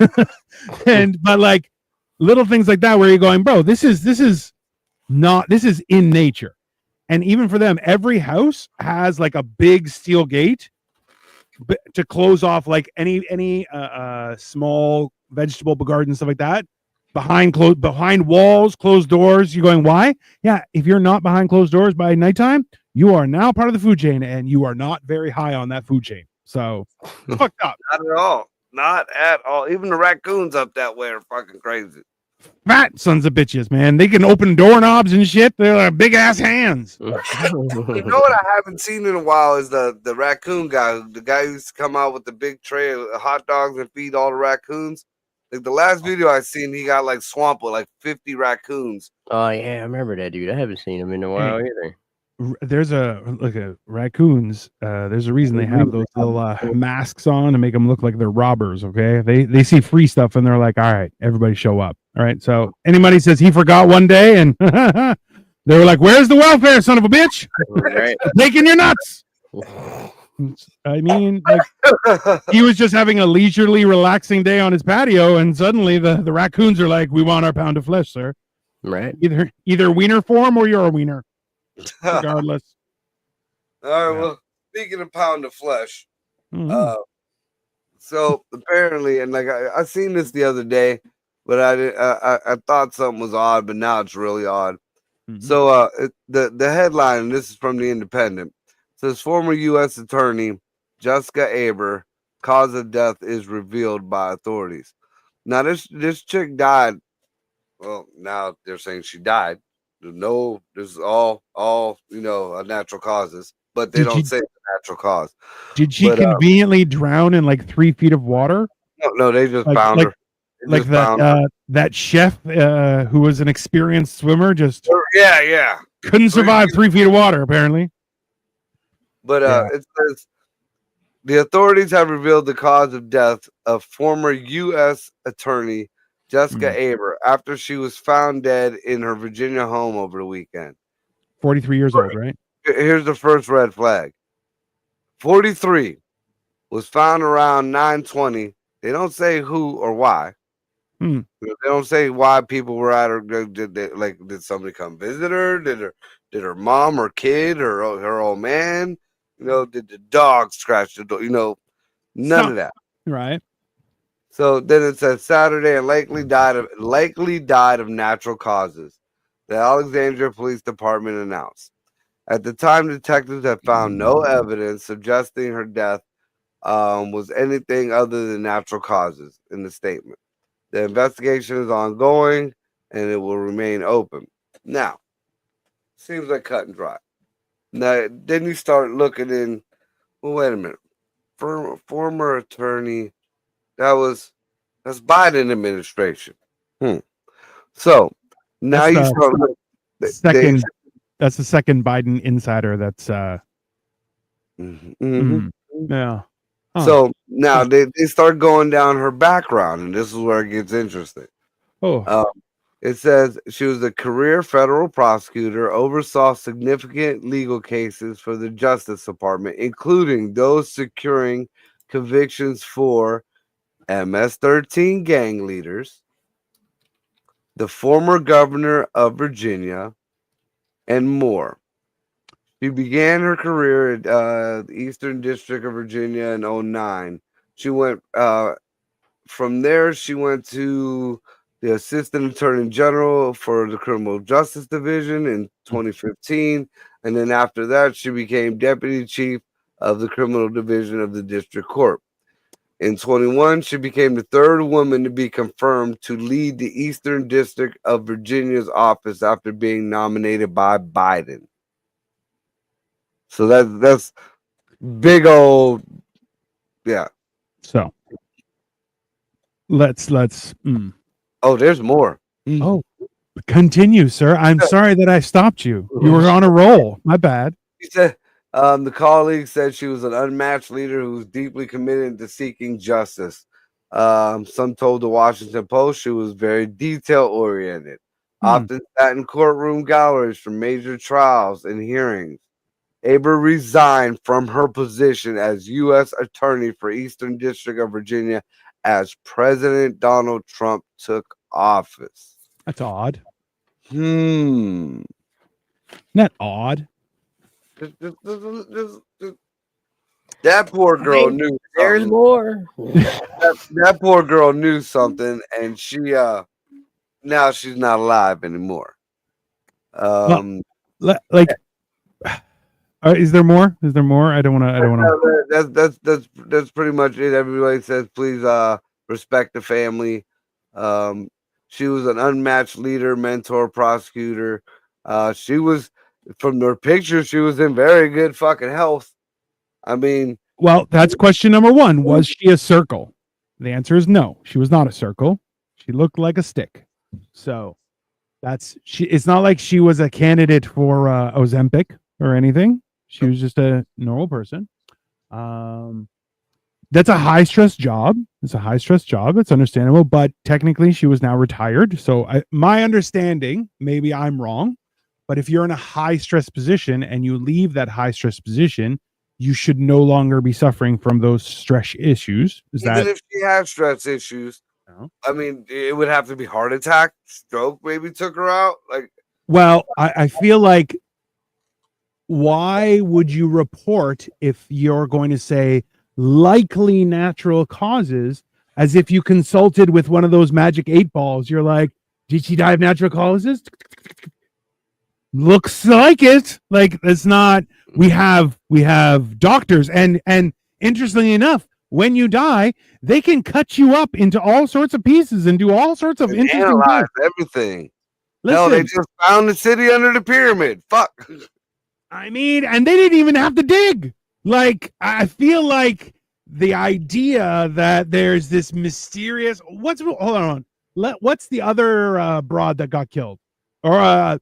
But like little things like that where you're going, bro, this is in nature. And even for them, every house has like a big steel gate to close off like any small vegetable garden, stuff like that. Behind walls, closed doors. You're going, why? Yeah, if you're not behind closed doors by nighttime, you are now part of the food chain, and you are not very high on that food chain. So it's fucked up.
Not at all. Not at all. Even the raccoons up that way are fucking crazy.
Fat sons of bitches, man. They can open doorknobs and shit. They're like big ass hands.
You know what I haven't seen in a while is the raccoon guy. The guy who used to come out with the big tray of hot dogs and feed all the raccoons. Like the last video I seen, he got like swamped with like 50 raccoons.
Oh yeah, I remember that dude. I haven't seen him in a while either.
There's raccoons. There's a reason they have those little masks on to make them look like they're robbers. Okay, they see free stuff and they're like, all right, everybody show up. All right, so anybody says he forgot one day and they were like, where's the welfare, son of a bitch?
Right.
Taking your nuts. I mean, like, he was just having a leisurely, relaxing day on his patio, and suddenly the raccoons are like, we want our pound of flesh, sir.
Right.
Either wiener form or you're a wiener. Regardless.
All right. Well, speaking of pound of flesh, so apparently, and like I seen this the other day, but I thought something was odd, but now it's really odd. So the headline, and this is from the Independent, says former U.S. Attorney Jessica Aber, cause of death is revealed by authorities. Now this chick died. Well, now they're saying she died. No, this is all natural causes, but they don't say the natural cause.
Did she conveniently drown in like 3 feet of water?
No, they just found her.
Like that chef who was an experienced swimmer just couldn't survive 3 feet of water apparently.
But it says the authorities have revealed the cause of death of former U.S. Attorney Jessica Aber after she was found dead in her Virginia home over the weekend.
43 years old, right?
Here's the first red flag. 43 was found around 9:20. They don't say who or why. They don't say why people were at her. Did somebody come visit her? Did her mom or kid or her old man? Did the dog scratch the door? None of that.
Right.
So then it says Saturday and likely died of natural causes. The Alexandria Police Department announced. At the time, detectives had found no evidence suggesting her death was anything other than natural causes in the statement. The investigation is ongoing and it will remain open. Now, seems like cut and dry. Now, then you start looking in. Well, wait a minute. Former attorney. That's Biden administration. So now
That's
you
the
start looking.
second. That's the second Biden insider. That's yeah. Huh.
So now they start going down her background, and this is where it gets interesting.
Oh.
It says she was a career federal prosecutor, oversaw significant legal cases for the Justice Department, including those securing convictions for MS-13 gang leaders, the former governor of Virginia, and more. She began her career at the Eastern District of Virginia in 2009. She went from there. She went to the Assistant Attorney General for the Criminal Justice Division in 2015, and then after that, she became Deputy Chief of the Criminal Division of the District Court. In 21, she became the third woman to be confirmed to lead the Eastern District of Virginia's office after being nominated by Biden. So that's big old, yeah.
So let's.
Oh, there's more.
Oh, continue, sir. I'm sorry that I stopped you. You were on a roll. My bad.
He said the colleague said she was an unmatched leader who was deeply committed to seeking justice. Some told the Washington Post she was very detail oriented, often sat in courtroom galleries for major trials and hearings. Aber resigned from her position as U.S. Attorney for Eastern District of Virginia as President Donald Trump took office.
That's odd.
Not
odd.
That poor girl knew.
There's more.
That poor girl knew something, and she now she's not alive anymore.
Is there more? Is there more? I don't want
to. That's pretty much it. Everybody says please respect the family. She was an unmatched leader, mentor, prosecutor. She was, from her picture, she was in very good fucking health. I mean,
well, that's question number one. Was she a circle? The answer is no. She was not a circle. She looked like a stick. So it's not like she was a candidate for Ozempic or anything. She was just a normal person. That's a high stress job. It's a high stress job. It's understandable, but technically she was now retired. So my understanding, maybe I'm wrong, but if you're in a high stress position and you leave that high stress position, you should no longer be suffering from those stress issues.
Even if she had stress issues, I mean, it would have to be heart attack, stroke maybe took her out.
Well, I feel like, why would you report if you're going to say likely natural causes as if you consulted with one of those magic 8 balls? You're like, did she die of natural causes? Looks like it. Like, it's not. We have doctors, and interestingly enough, when you die, they can cut you up into all sorts of pieces and do all sorts of interesting
analyze
things.
Everything.
Listen,
hell, they just found the city under the pyramid. Fuck.
I mean, and they didn't even have to dig. Like, I feel like the idea that there's this mysterious what's the other broad that got killed or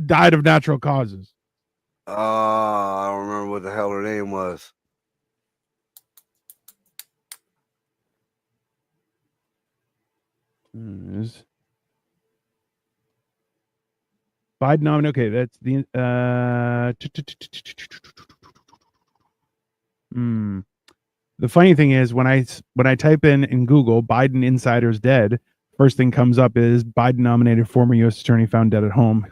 died of natural causes?
I don't remember what the hell her name was.
Biden nominated. Okay, that's the The funny thing is, when I type in Google Biden insiders dead, first thing comes up is Biden nominated former U.S. attorney found dead at home.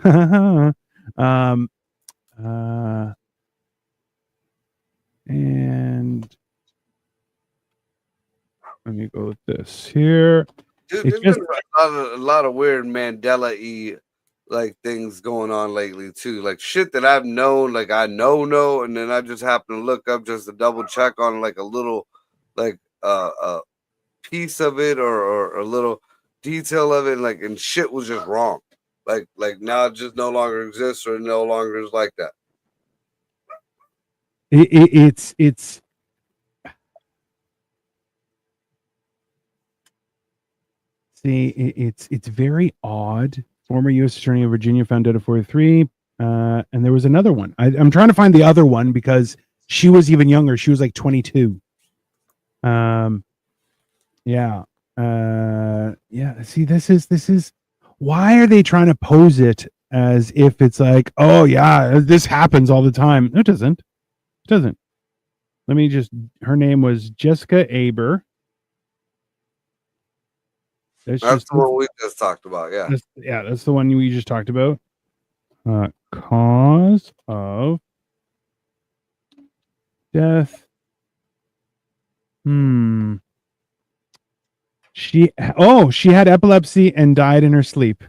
And let me go with this here.
Dude,
It's
there's
just
been a lot of weird Mandela-y like things going on lately too. Like shit that I've known, like I know, and then I just happen to look up just to double check on like a little like piece of it or a little detail of it, like and shit was just wrong. Like now it just no longer exists or no longer is like that.
it's see it's very odd. Former U.S. Attorney of Virginia found dead at 43. And there was another one. I'm trying to find the other one because she was even younger. She was like 22. Yeah. Yeah. See, this is why are they trying to pose it as if it's like, oh yeah, this happens all the time? No, it doesn't. It doesn't. Let me just. Her name was Jessica Aber.
That's the one we just talked about. Yeah.
That's the one we just talked about. Cause of death. She had epilepsy and died in her sleep.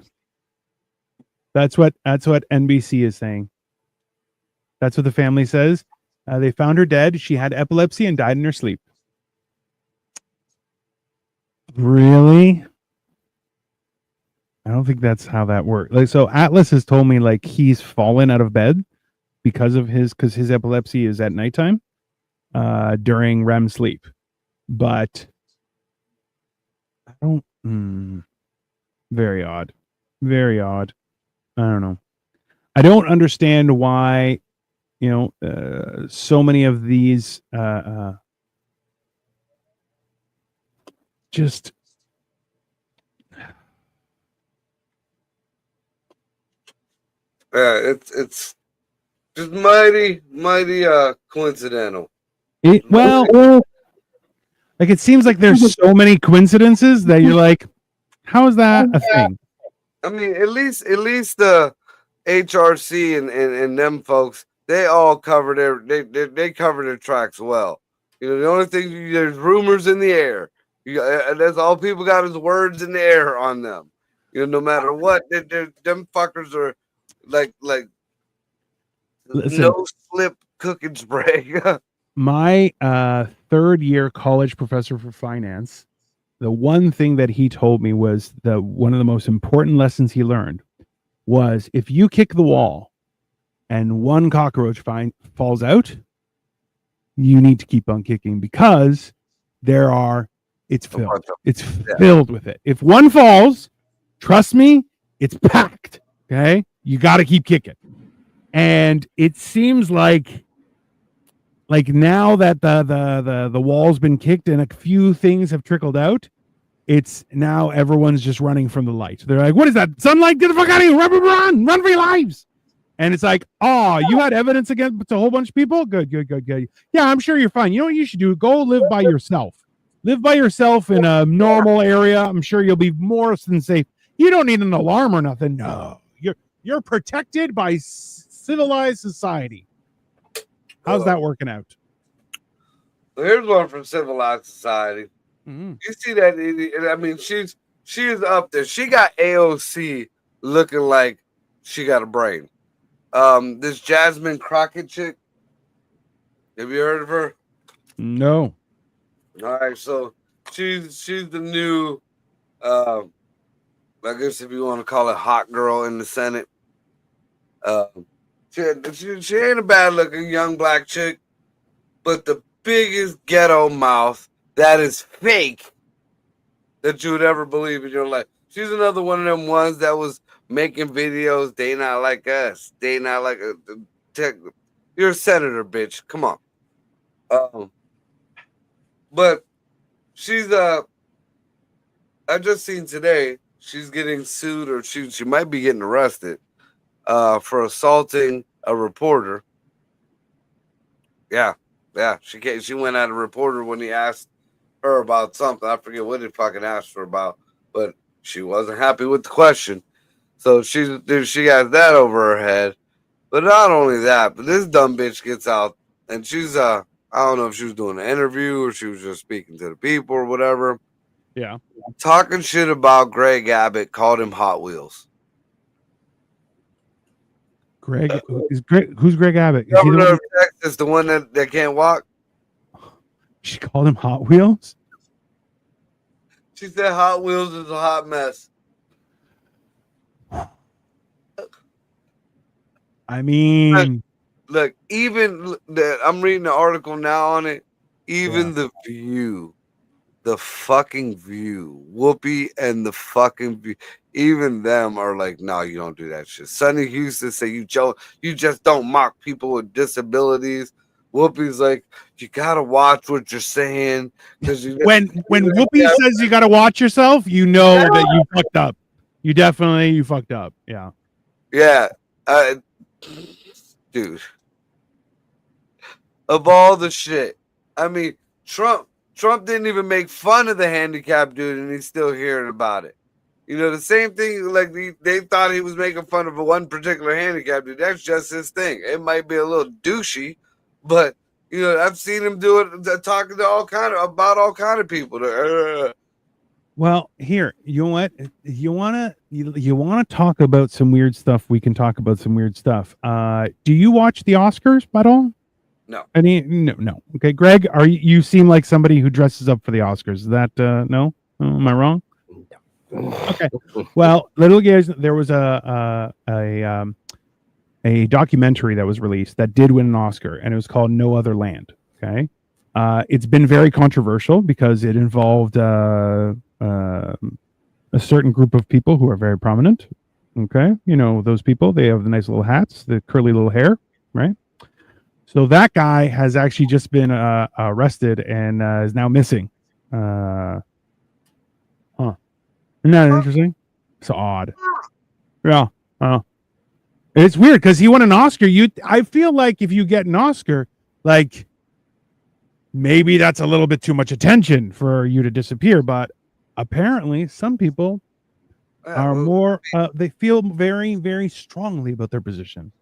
That's what NBC is saying. That's what the family says. They found her dead. She had epilepsy and died in her sleep. Really? I don't think that's how that works. Like, so Atlas has told me like he's fallen out of bed because his epilepsy is at nighttime, during REM sleep. But I don't. Very odd. Very odd. I don't know. I don't understand why, so many of these just.
Yeah, it's just mighty coincidental.
Like it seems like there's so many coincidences that you're like, how is that a thing?
I mean, at least the HRC and them folks, they all cover they cover their tracks well. The only thing, there's rumors in the air. That's all people got is words in the air on them. No matter what, them fuckers are like
Listen,
no slip cooking spray.
My third year college professor for finance, the one thing that he told me was one of the most important lessons he learned was if you kick the wall and one cockroach falls out, you need to keep on kicking because it's filled with it. If one falls, trust me, it's packed. Okay. You got to keep kicking. And it seems like now that the wall's been kicked and a few things have trickled out, it's now everyone's just running from the light. They're like, what is that? Sunlight? Get the fuck out of here. Run for your lives. And it's like, oh, you had evidence against a whole bunch of people? Good. Yeah, I'm sure you're fine. You know what you should do? Go live by yourself. Live by yourself in a normal area. I'm sure you'll be more than safe. You don't need an alarm or nothing. No, you're protected by civilized society. How's that working out?
Here's one from civilized society.
Mm-hmm.
You see that? I mean, she is up there. She got AOC looking like she got a brain. This Jasmine Crockett chick. Have you heard of her?
No.
All right, so she's the new, I guess if you want to call it hot girl in the Senate. She ain't a bad looking young black chick, but the biggest ghetto mouth that is fake that you would ever believe in your life. She's another one of them ones that was making videos. They not like us. They not like you're a senator, bitch. Come on. But she's I just seen today she's getting sued, or she might be getting arrested for assaulting a reporter. Yeah. She went at a reporter when he asked her about something. I forget what he fucking asked her about, but she wasn't happy with the question. So she got that over her head. But not only that, but this dumb bitch gets out and she's I don't know if she was doing an interview or she was just speaking to the people or whatever.
Yeah.
Talking shit about Greg Abbott, called him Hot Wheels.
Who's Greg Abbott? Is he the
Governor
one?
of Texas, the one that can't walk.
She called him Hot Wheels.
She said Hot Wheels is a hot mess.
I mean,
look, even I'm reading the article now on it. Even the View, the fucking View, Whoopi and the fucking View, even them are like, no, you don't do that shit. Sonny Houston say you just don't mock people with disabilities. Whoopi's like, you gotta watch what you're saying because
when Whoopi says you got to watch yourself, you know that you fucked up. You fucked up. Yeah.
Yeah, dude. Of all the shit, I mean, Trump didn't even make fun of the handicapped dude, and he's still hearing about it. You know, the same thing. Like they thought he was making fun of one particular handicapped dude. That's just his thing. It might be a little douchey, but you know, I've seen him do it, talking to about all kind of people.
Well, here, you know what? You wanna talk about some weird stuff? We can talk about some weird stuff. Do you watch the Oscars at all?
No.
No. Okay, Greg, you seem like somebody who dresses up for the Oscars. Is that no? Am I wrong? Okay. Well, little guys, there was a documentary that was released that did win an Oscar, and it was called No Other Land. Okay. It's been very controversial because it involved a certain group of people who are very prominent. Okay. You know, those people, they have the nice little hats, the curly little hair, right? So that guy has actually just been arrested and is now missing. Isn't that interesting? It's odd. Yeah. It's weird because he won an Oscar. I feel like if you get an Oscar, like maybe that's a little bit too much attention for you to disappear. But apparently, some people are more. They feel very, very strongly about their position.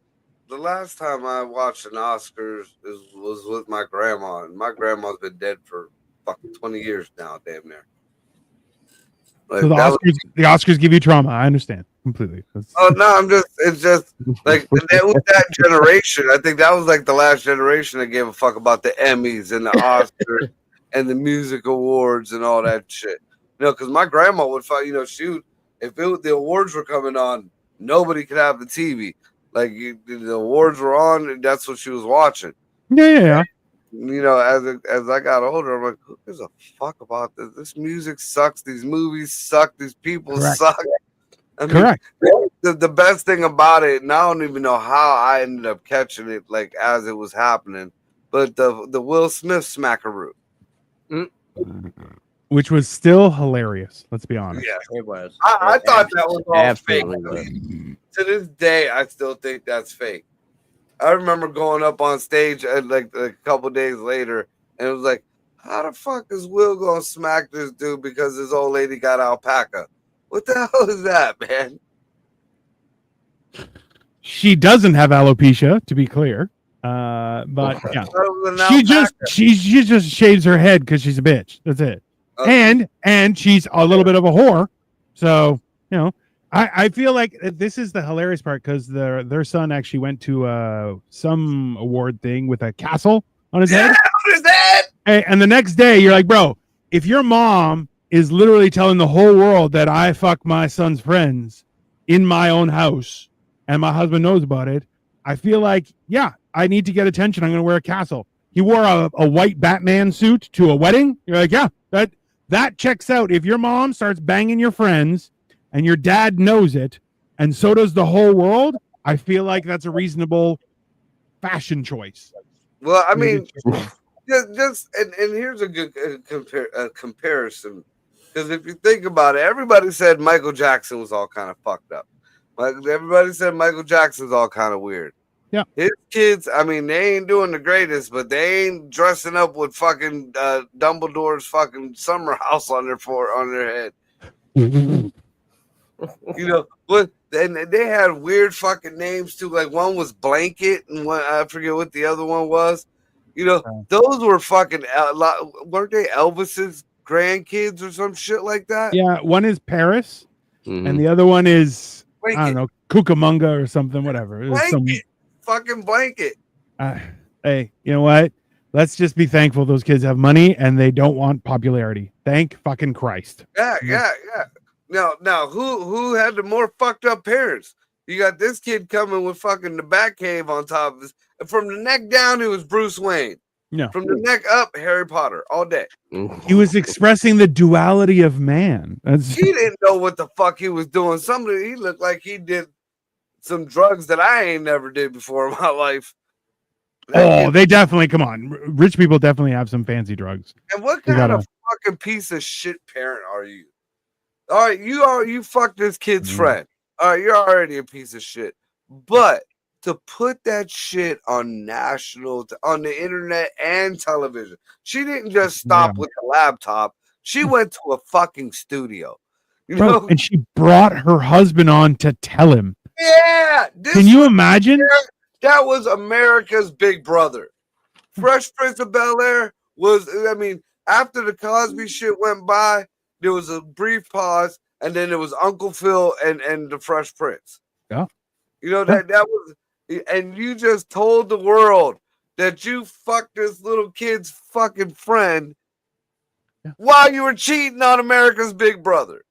The last time I watched an Oscars was with my grandma, and my grandma's been dead for fucking 20 years now, damn near. Like,
so the Oscars give you trauma. I understand completely.
Oh no, it's just like with that generation. I think that was like the last generation that gave a fuck about the Emmys and the Oscars and the music awards and all that shit. You know, because my grandma would fight. You know, the awards were coming on, nobody could have the TV. Like the awards were on, and that's what she was watching.
Yeah.
You know, as I got older, I'm like, who gives a fuck about this? This music sucks. These movies suck. These people suck. I mean,
Correct.
The best thing about it, and I don't even know how I ended up catching it, like as it was happening, but the Will Smith smackaroo,
which was still hilarious. Let's be honest.
Yeah,
it was.
I thought that was all fake.
Was.
To this day, I still think that's fake. I remember going up on stage like a couple days later, and it was like, how the fuck is Will gonna smack this dude because his old lady got alpaca? What the hell is that, man?
She doesn't have alopecia, to be clear. But yeah, she just shaves her head because she's a bitch. That's it. And she's a little bit of a whore. So you know, I feel like this is the hilarious part because their son actually went to some award thing with a castle on his head.
On his head.
And the next day, you're like, bro, if your mom is literally telling the whole world that I fuck my son's friends in my own house and my husband knows about it, I feel like, yeah, I need to get attention. I'm going to wear a castle. He wore a white Batman suit to a wedding. You're like, yeah, that checks out. If your mom starts banging your friends and your dad knows it, and so does the whole world, I feel like that's a reasonable fashion choice.
Well, I mean, just and here's a good comparison. Because if you think about it, everybody said Michael Jackson was all kind of fucked up. Everybody said Michael Jackson's all kind of weird.
Yeah.
His kids, I mean, they ain't doing the greatest, but they ain't dressing up with fucking Dumbledore's fucking summer house on their head. You know, but then they had weird fucking names too. Like one was Blanket, and one I forget what the other one was. Those were fucking, weren't they Elvis's grandkids or some shit like that?
Yeah, one is Paris,
Mhm.
and the other one is
Blanket.
I don't know, Cucamonga or something, whatever.
Fucking blanket.
Hey, you know what? Let's just be thankful those kids have money and they don't want popularity. Thank fucking Christ.
Yeah. Now, who had the more fucked up parents? You got this kid coming with fucking the Batcave on top of this. From the neck down, it was Bruce Wayne.
No.
From the neck up, Harry Potter all day.
He was expressing the duality of man.
He didn't know what the fuck he was doing. He looked like he did some drugs that I ain't never did before in my life.
They definitely, come on. Rich people definitely have some fancy drugs.
And what kind of fucking piece of shit parent are you? All right, you fucked this kid's friend. All right, you're already a piece of shit. But to put that shit on on the internet and television, she didn't just stop with the laptop. She went to a fucking studio.
Bro, and she brought her husband on to tell him.
Yeah.
Can you imagine?
That was America's Big Brother. Fresh Prince of Bel-Air was, after the Cosby shit went by, there was a brief pause, and then it was Uncle Phil and the Fresh Prince.
Yeah.
That was, and you just told the world that you fucked this little kid's fucking friend while you were cheating on America's Big Brother.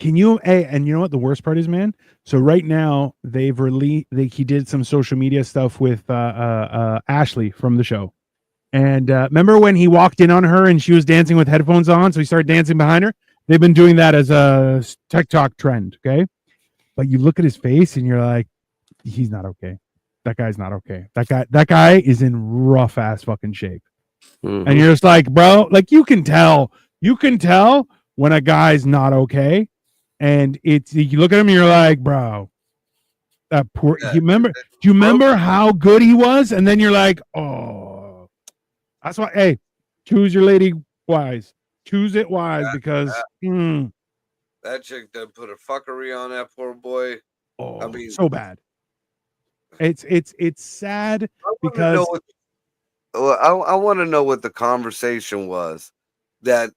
And you know what the worst part is, man? So right now they've released, he did some social media stuff with Ashley from the show. And remember when he walked in on her and she was dancing with headphones on? So he started dancing behind her. They've been doing that as a TikTok trend. Okay. But you look at his face and you're like, he's not okay. That guy's not okay. That guy is in rough ass fucking shape. Mm-hmm. And you're just like, bro, like you can tell when a guy's not okay. And you look at him and you're like, bro, that poor. Do you remember how good he was? And then you're like, oh, that's why. Hey, choose your lady wise. Choose it wise because
that chick that put a fuckery on that poor boy.
Oh, so bad. It's sad because
I want to know what the conversation was that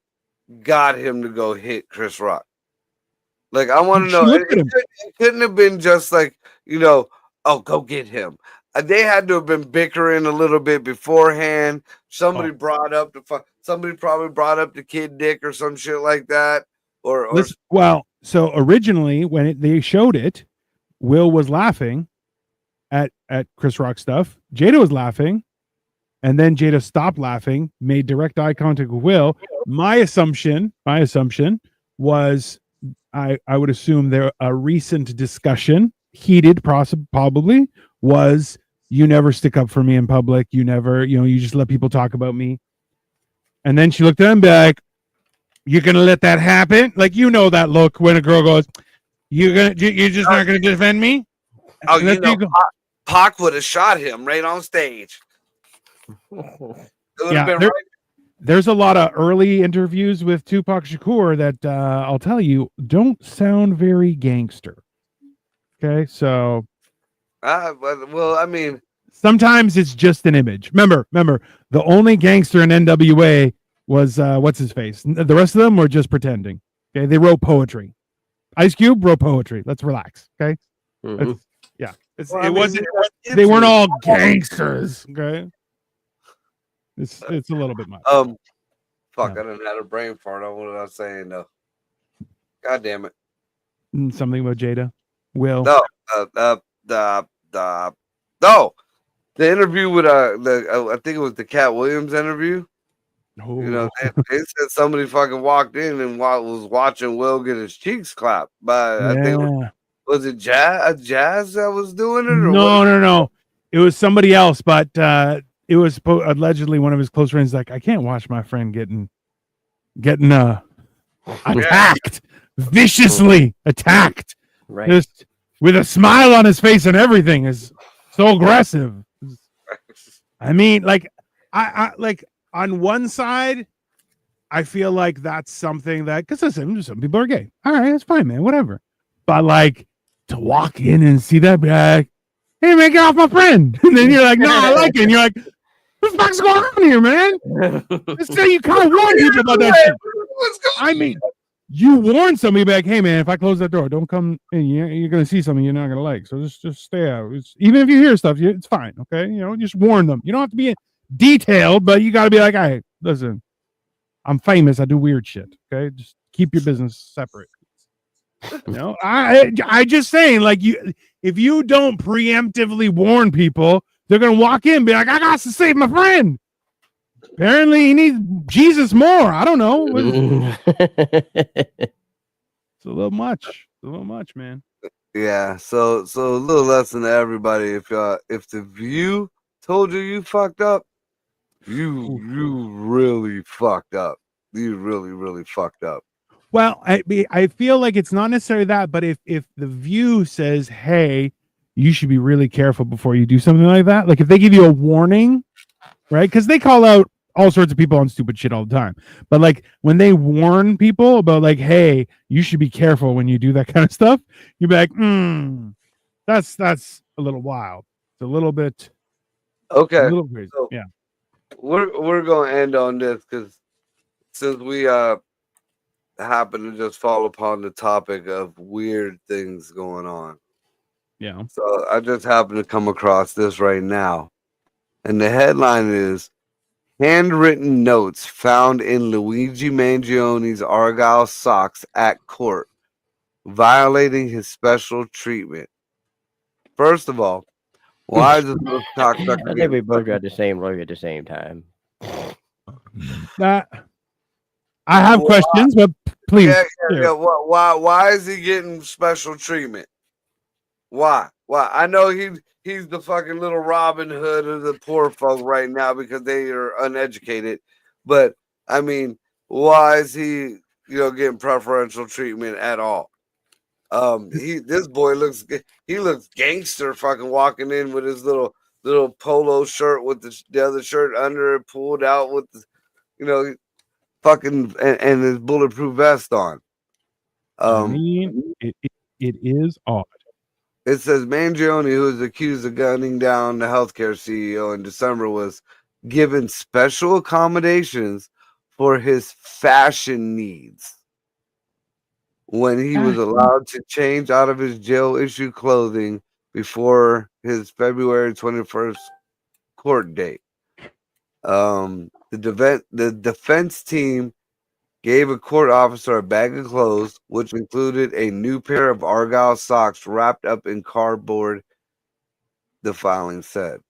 got him to go hit Chris Rock. Like, I want to know. It couldn't have been just like, go get him. They had to have been bickering a little bit beforehand. Somebody probably brought up the kid dick or some shit like that.
So originally when they showed it, Will was laughing at Chris Rock stuff. Jada was laughing, and then Jada stopped laughing, made direct eye contact with Will. My assumption was, I would assume a recent discussion, heated probably, was you never stick up for me in public. You never, you just let people talk about me. And then she looked at him and be like, you're going to let that happen? Like, that look when a girl goes, you're just not going to defend me?
Oh, Pac would have shot him right on stage.
There's a lot of early interviews with Tupac Shakur that I'll tell you don't sound very gangster. Okay, so sometimes it's just an image. Remember, the only gangster in NWA was what's his face. The rest of them were just pretending. Okay, they wrote poetry. Ice Cube wrote poetry. Let's relax. Okay,
mm-hmm.
They weren't all gangsters. Okay. It's a little bit much.
I didn't have a brain fart on what I was saying though. God damn it.
Something about Jada. Will.
No. The interview with I think it was the Cat Williams interview.
Oh.
They said somebody fucking walked in and was watching Will get his cheeks clapped by I think was it Jazz that was doing it? Or
no. It was somebody else, but it was allegedly one of his close friends. Like, I can't watch my friend getting attacked, viciously attacked,
right?
Just with a smile on his face and everything is so aggressive. I mean, like, I like on one side, I feel like that's something that because some people are gay. All right, that's fine, man. Whatever. But like to walk in and see that, be like, hey man, get off my friend. And then you're like, no, I like it. And you're like, What the fuck's going on here, man? Let's say you kind of warn people about that shit.
What's going
I mean, you warn somebody back, hey man, if I close that door, don't come in. You're gonna see something you're not gonna like. So just stay out. Even if you hear stuff, it's fine. Okay, just warn them. You don't have to be detailed, but you got to be like, hey, listen, I'm famous. I do weird shit. Okay, just keep your business separate. I just saying, like if you don't preemptively warn people, they're gonna walk in and be like, I got to save my friend. Apparently, he needs Jesus more. I don't know. It's a little much. It's a little much, man.
Yeah. So a little lesson to everybody. If the View told you fucked up, you really fucked up. You really fucked up.
Well, I feel like it's not necessarily that, but if the View says, hey, you should be really careful before you do something like that, like if they give you a warning, right? Because they call out all sorts of people on stupid shit all the time. But like when they warn people about like, hey, you should be careful when you do that kind of stuff, you'd be like, that's a little wild. It's a little bit
Okay.
a little crazy.
So
yeah.
We're gonna end on this because since we happen to just fall upon the topic of weird things going on.
Yeah.
So I just happened to come across this right now. And the headline is handwritten notes found in Luigi Mangioni's Argyle socks at court, violating his special treatment. First of all, why is this little cocksucker
I think we both got the same look at the same time.
That I have questions, but please.
Yeah. Why is he getting special treatment? Why? I know he's the fucking little Robin Hood of the poor folk right now because they are uneducated. But I mean, why is he getting preferential treatment at all? This boy looks gangster fucking walking in with his little polo shirt with the other shirt under it pulled out with the, fucking and his bulletproof vest on.
I mean, it is odd.
It says Mangione, who is accused of gunning down the healthcare CEO in December, was given special accommodations for his fashion needs when he was allowed to change out of his jail-issued clothing before his February 21st court date. The defense team gave a court officer a bag of clothes, which included a new pair of Argyle socks wrapped up in cardboard, the filing said.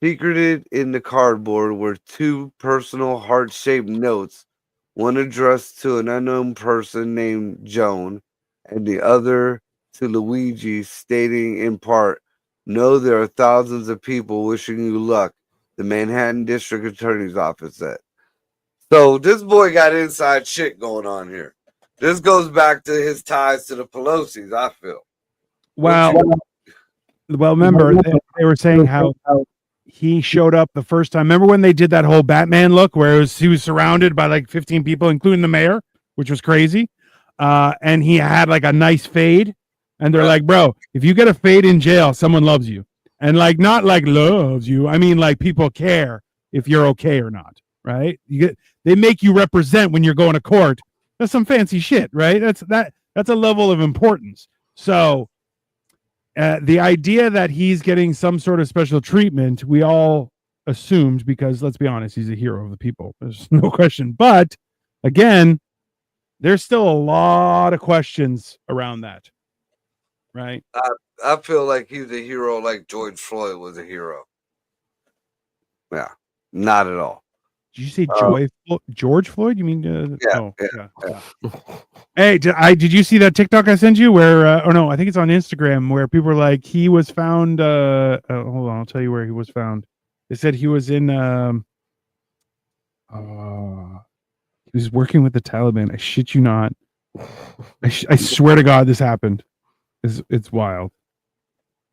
Secreted in the cardboard were two personal heart-shaped notes, one addressed to an unknown person named Joan, and the other to Luigi, stating in part, "Know there are thousands of people wishing you luck," the Manhattan District Attorney's Office said. So this boy got inside shit going on here. This goes back to his ties to the Pelosi's, I feel.
Well, remember they were saying how he showed up the first time. Remember when they did that whole Batman look where he was surrounded by like 15 people, including the mayor, which was crazy. And he had like a nice fade. And they're like, bro, if you get a fade in jail, someone loves you. And like, not like loves you. I mean, like people care if you're okay or not. Right. They make you represent when you're going to court. That's some fancy shit, right? That's a level of importance. So the idea that he's getting some sort of special treatment, we all assumed, because let's be honest, he's a hero of the people. There's no question. But again, there's still a lot of questions around that. Right?
I feel like he's a hero like George Floyd was a hero. Yeah, not at all.
Did you say George Floyd? You mean?
Yeah.
Hey, did you see that TikTok I sent you? Where? Oh no, I think it's on Instagram where people were like, he was found. Hold on, I'll tell you where he was found. They said he was in. He was working with the Taliban. I shit you not. I swear to God, this happened. It's wild.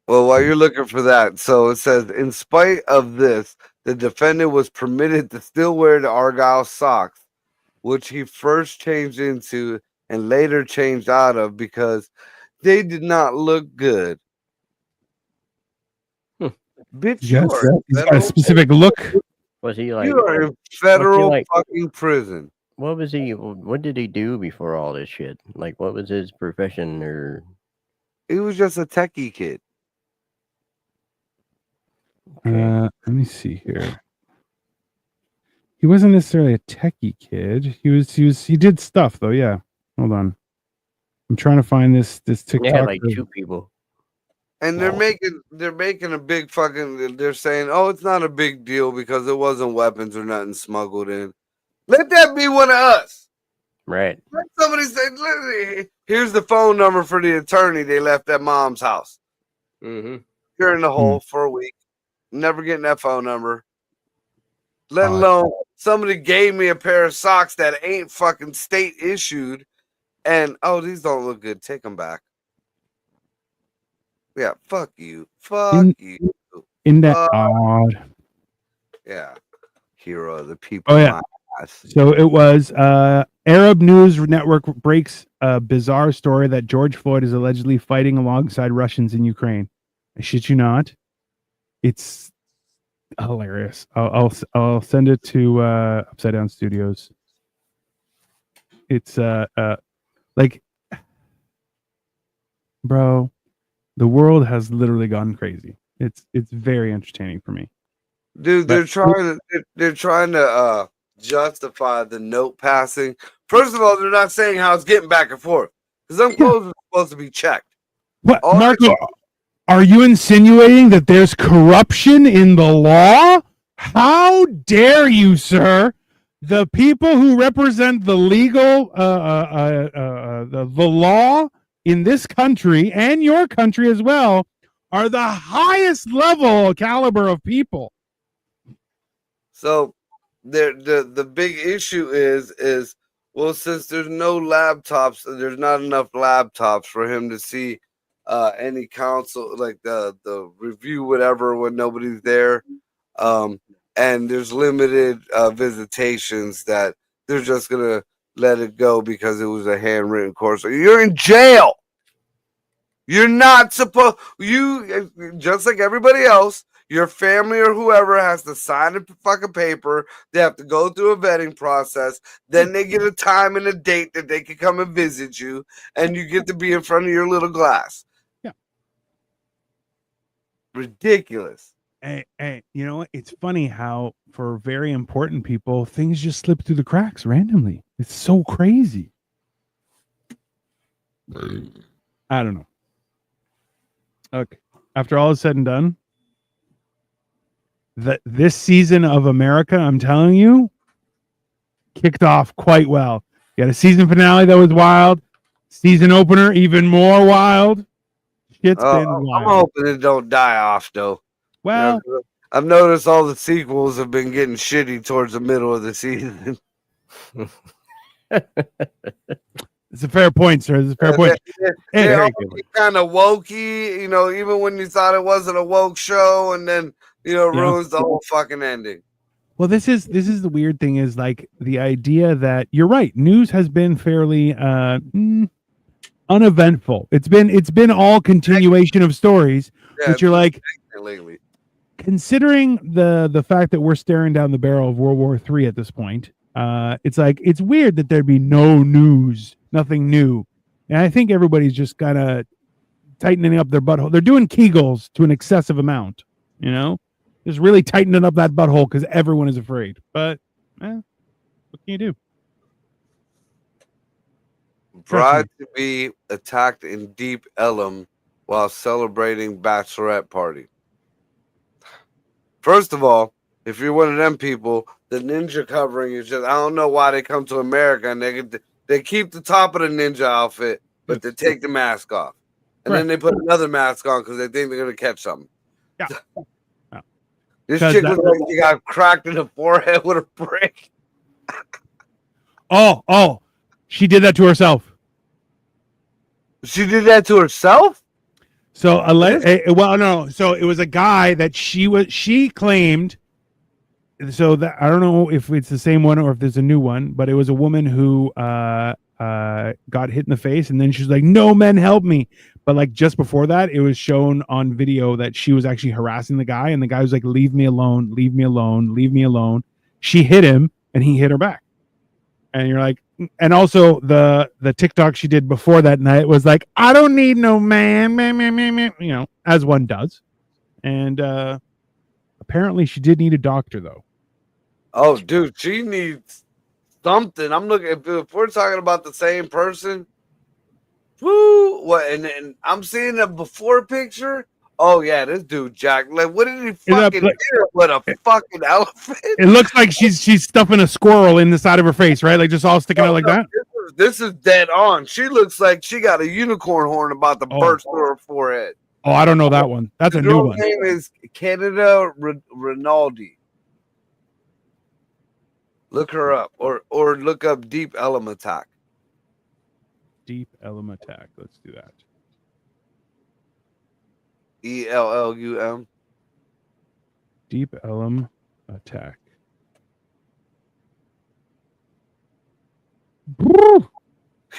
Well, while you're looking for that, so it says, in spite of this, the defendant was permitted to still wear the Argyle socks, which he first changed into and later changed out of because they did not look good. Bitch,
Yes,
you are in
he's got a
federal,
specific look.
Was he like?
you are in federal
like-
fucking prison.
What was he? What did he do before all this shit? Like, what was his profession? Or
He was just a techie kid.
okay.
Let me see here. He wasn't necessarily a techie kid. He did stuff though. Yeah. Hold on. I'm trying to find this TikTok.
Yeah, like 2 people.
And they're making a big fucking. They're saying, oh, it's not a big deal because it wasn't weapons or nothing smuggled in. Let that be one of us.
Right.
Let somebody say, here's the phone number for the attorney they left at mom's house.
Mm-hmm.
You're in the hole for a week. Never getting that phone number. Let
Oh,
alone somebody gave me a pair of socks that ain't fucking state issued. And, oh, these don't look good. Take them back. Yeah, fuck you. Fuck you.
Isn't that odd?
Yeah. Hero of the people.
Oh, yeah. So it was Arab News Network breaks a bizarre story that George Floyd is allegedly fighting alongside Russians in Ukraine. I shit you not. It's hilarious. I'll send it to Upside Down Studios. It's like, bro, the world has literally gone crazy. It's very entertaining for me.
Dude, they're trying to justify the note passing. First of all, they're not saying how it's getting back and forth because them clothes are supposed to be checked.
What,
All
Marco? Are you insinuating that there's corruption in the law? How dare you, sir? The people who represent the legal, the law in this country and your country as well are the highest level caliber of people.
So the big issue is well, since there's no laptops, there's not enough laptops for him to see any counsel, like the review, whatever, when nobody's there. And there's limited visitations that they're just gonna let it go because it was a handwritten course. So you're in jail. You're not supposed, you just like everybody else, your family or whoever has to sign a fucking paper. They have to go through a vetting process. Then they get a time and a date that they can come and visit you, and you get to be in front of your little glass.
Yeah.
Ridiculous.
Hey, you know what? It's funny how for very important people, things just slip through the cracks randomly. It's so crazy. I don't know. Okay. After all is said and done, this season of America, I'm telling you, kicked off quite well. You had a season finale that was wild. Season opener, even more wild. Shit's been wild.
I'm hoping it don't die off, though.
Well,
you know, I've noticed all the sequels have been getting shitty towards the middle of the season.
it's a fair point, sir. It's a fair point.
They're kind of wokey, you know, even when you thought it wasn't a woke show, and then ruins the whole fucking ending.
Well, this is the weird thing is like the idea that you're right. News has been fairly uneventful. It's been all continuation of stories, which you're like,
lately.
Considering the fact that we're staring down the barrel of World War III at this point, it's like it's weird that there'd be no news, nothing new, and I think everybody's just kind of tightening up their butthole. They're doing Kegels to an excessive amount, just really tightening up that butthole because everyone is afraid. But what can you do?
Bride to be attacked in Deep Ellum while celebrating bachelorette party. First of all, if you're one of them people, the ninja covering is just, I don't know why they come to America and they keep the top of the ninja outfit, but they take the mask off. And then they put another mask on because they think they're going to catch something.
Yeah.
This chick looks like she got cracked in the forehead with a brick.
Oh, she did that to herself.
She did that to herself?
So no. So it was a guy that she claimed. So that I don't know if it's the same one or if there's a new one, but it was a woman who got hit in the face, and then she's like, "No, men, help me!" But like just before that, it was shown on video that she was actually harassing the guy, and the guy was like, "Leave me alone, leave me alone, leave me alone." She hit him, and he hit her back. And you're like, and also the TikTok she did before that night was like, "I don't need no man, you know, as one does." And apparently she did need a doctor though.
Oh, dude, she needs something. I'm looking, if we're talking about the same person, woo, what? And I'm seeing a before picture. Oh yeah, this dude Jack. Like, what did he fucking
like,
do with a fucking elephant?
It looks like she's stuffing a squirrel in the side of her face, right? Like just all sticking out like that.
This is dead on. She looks like she got a unicorn horn about to burst through her forehead.
Oh, I don't know that one. That's a new one.
Her name is Canada Rinaldi. Look her up, or look up Deep Ellum Attack.
Deep Ellum Attack. Let's do that.
ELLUM.
Deep Ellum Attack.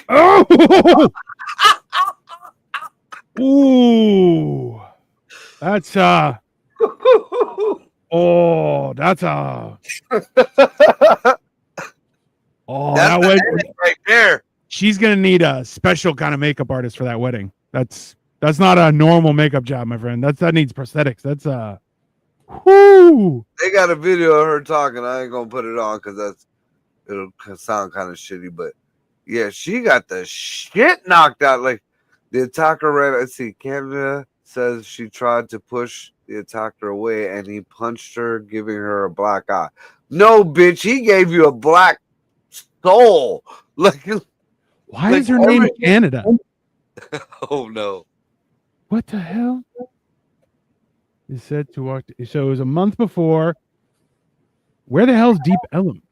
Oh! Ooh! That's oh, that's oh, that wedding
right there.
She's gonna need a special kind of makeup artist for that wedding. That's not a normal makeup job, my friend. That needs prosthetics. That's whoo.
They got a video of her talking. I ain't gonna put it on because it'll sound kind of shitty, but yeah, she got the shit knocked out. Like the attacker ran. Let's see, Canada says she tried to push the attacker away and he punched her, giving her a black eye. No, bitch, he gave you a black soul. Like,
why is her name Canada?
Oh no.
What the hell? Is said to walk. So it was a month before. Where the hell's Deep Ellum?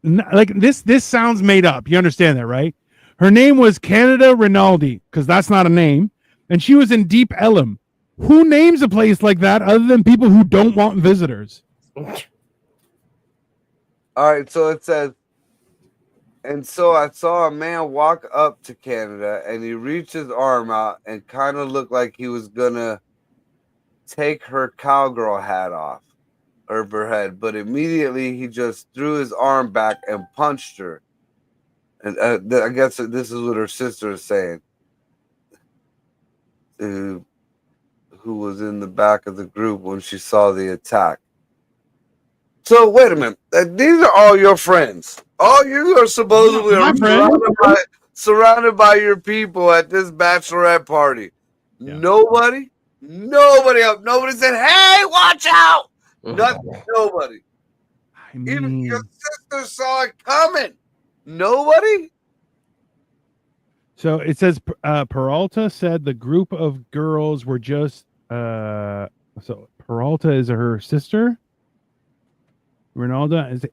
Like this sounds made up. You understand that, right? Her name was Canada Rinaldi, because that's not a name, and she was in Deep Ellum. Who names a place like that other than people who don't want visitors?
All right, so it says, and so I saw a man walk up to Canada, and he reached his arm out and kind of looked like he was gonna take her cowgirl hat off of her head, but immediately he just threw his arm back and punched her. And I guess this is what her sister is saying, who was in the back of the group when she saw the attack. So wait a minute, these are all your friends. All you are supposedly surrounded by your people at this bachelorette party. Yeah. Nobody else. Nobody said, "Hey, watch out!" Nothing. Nobody. Even your sister saw it coming. Nobody.
So it says Peralta said the group of girls were just so Peralta is her sister. Ronaldo is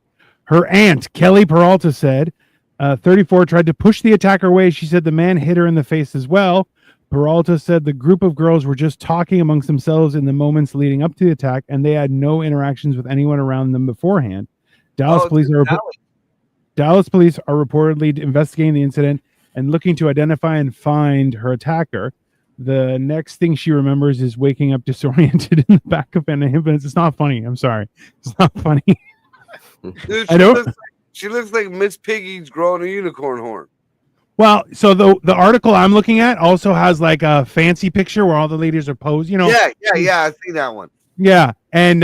her aunt. Kelly Peralta said 34 tried to push the attacker away. She said the man hit her in the face as well. Peralta said the group of girls were just talking amongst themselves in the moments leading up to the attack, and they had no interactions with anyone around them beforehand. Dallas police are reportedly investigating the incident and looking to identify and find her attacker. The next thing she remembers is waking up disoriented in the back of an ambulance. It's not funny. I'm sorry. It's not funny.
Dude, she looks like Miss Piggy's growing a unicorn horn.
Well, so the article I'm looking at also has like a fancy picture where all the ladies are posed, you know.
Yeah, I see that one.
Yeah, and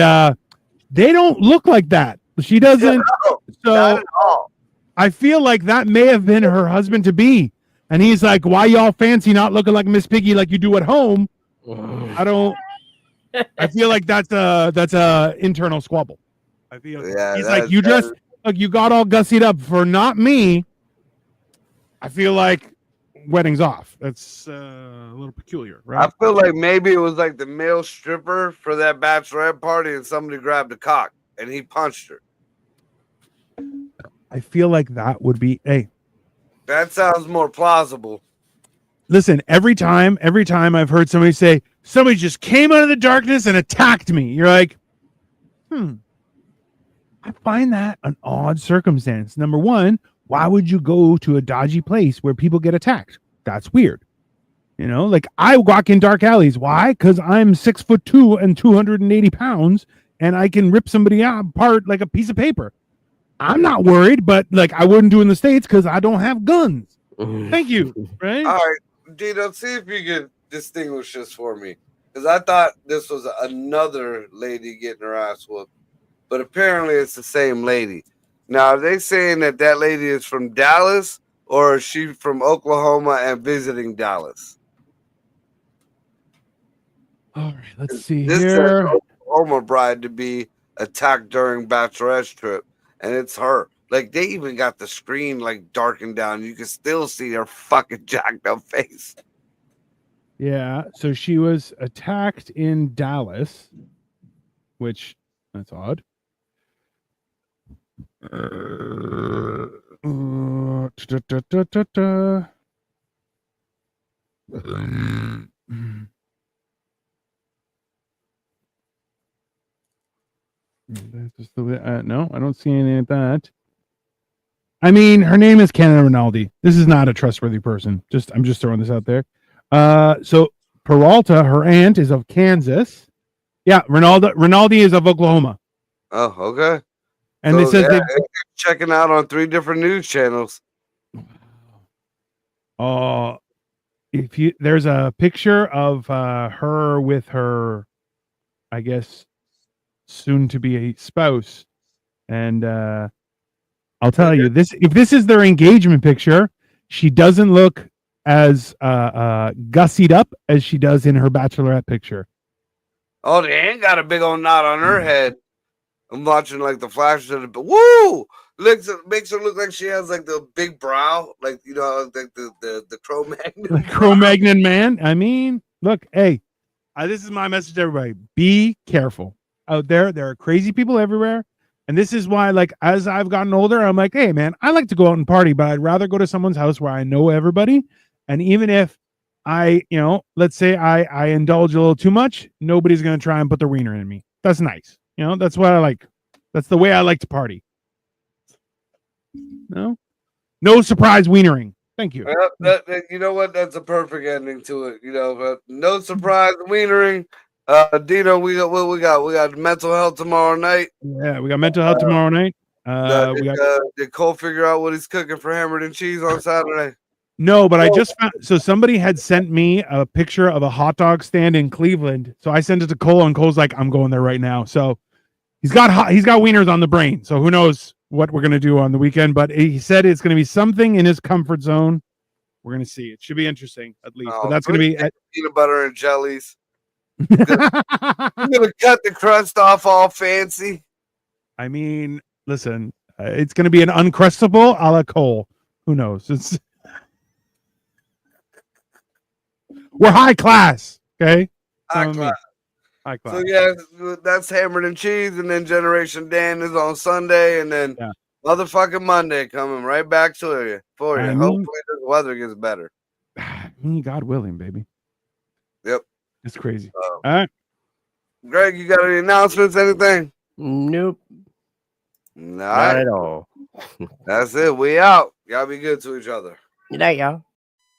they don't look like that. She doesn't.
No,
so
not at all.
I feel like that may have been her husband to be, and he's like, "Why y'all fancy not looking like Miss Piggy like you do at home?" I feel like that's a internal squabble. I feel he's like, "You dress like you got all gussied up for not me." I feel like wedding's off. That's a little peculiar, right?
I feel like maybe it was like the male stripper for that bachelorette party, and somebody grabbed a cock and he punched her.
I feel like that would be
that sounds more plausible.
Listen, every time I've heard somebody say somebody just came out of the darkness and attacked me, you're like, I find that an odd circumstance. Number one, why would you go to a dodgy place where people get attacked? That's weird. You know, like I walk in dark alleys. Why? Because I'm 6'2" and 280 pounds, and I can rip somebody apart like a piece of paper. I'm not worried, but like I wouldn't do in the States because I don't have guns. Thank you. Right?
All right, Dino, see if you can distinguish this for me. Because I thought this was another lady getting her ass whooped. But apparently it's the same lady. Now, are they saying that that lady is from Dallas, or is she from Oklahoma and visiting Dallas?
All right, let's see
This
here.
says Oklahoma bride to be attacked during bachelorette trip, and it's her. Like, they even got the screen like darkened down. You can still see her fucking jacked up face.
Yeah, so she was attacked in Dallas, which that's odd. No, I don't see anything like that. I mean, her name is Canada Rinaldi. This is not a trustworthy person. I'm just throwing this out there. So Peralta, her aunt, is of Kansas. Yeah, Rinaldi is of Oklahoma.
Oh, okay.
And so, they said they're
checking out on 3 different news channels.
There's a picture of her with her, I guess, soon to be a spouse, and I'll tell you this: if this is their engagement picture, she doesn't look as gussied up as she does in her bachelorette picture.
Oh, they ain't got a big old knot on her head. I'm watching like the flashes of it. Woo! Makes her look like she has like the big brow, like you know, like the Cro-Magnon.
The Cro-Magnon man. I mean, look, hey, this is my message to everybody: be careful out there. There are crazy people everywhere, and this is why, like, as I've gotten older, I'm like, hey, man, I like to go out and party, but I'd rather go to someone's house where I know everybody, and even if I, let's say I indulge a little too much, nobody's gonna try and put the wiener in me. That's nice. That's what I like. That's the way I like to party. No surprise wienering. Thank you.
You know what? That's a perfect ending to it. But no surprise wienering. Dino, we got what we got. We got mental health tomorrow night.
Yeah, we got mental health tomorrow night.
Did Cole figure out what he's cooking for hammered and cheese on Saturday?
No, but I just found, so somebody had sent me a picture of a hot dog stand in Cleveland. So I sent it to Cole, and Cole's like, I'm going there right now. So he's got wieners on the brain. So who knows what we're gonna do on the weekend? But he said it's gonna be something in his comfort zone. We're gonna see. It should be interesting at least. But that's gonna be
peanut butter and jellies. I'm gonna cut the crust off all fancy.
I mean, listen, it's gonna be an uncrustable a la Cole. Who knows? We're high class, okay?
High class.
High class.
So yeah, that's hammered and cheese, and then Generation Dan is on Sunday, and then motherfucking Monday coming right back to you for you. Hopefully the weather gets better.
God willing, baby.
Yep.
It's crazy. All right.
Greg, you got any announcements, anything?
Nope.
Not
at all.
That's it. We out. Y'all be good to each other.
Good night, y'all.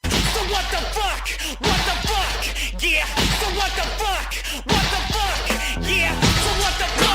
So what the fuck? What the fuck? Yeah. So what the fuck? What the fuck? Yeah. So what the fuck?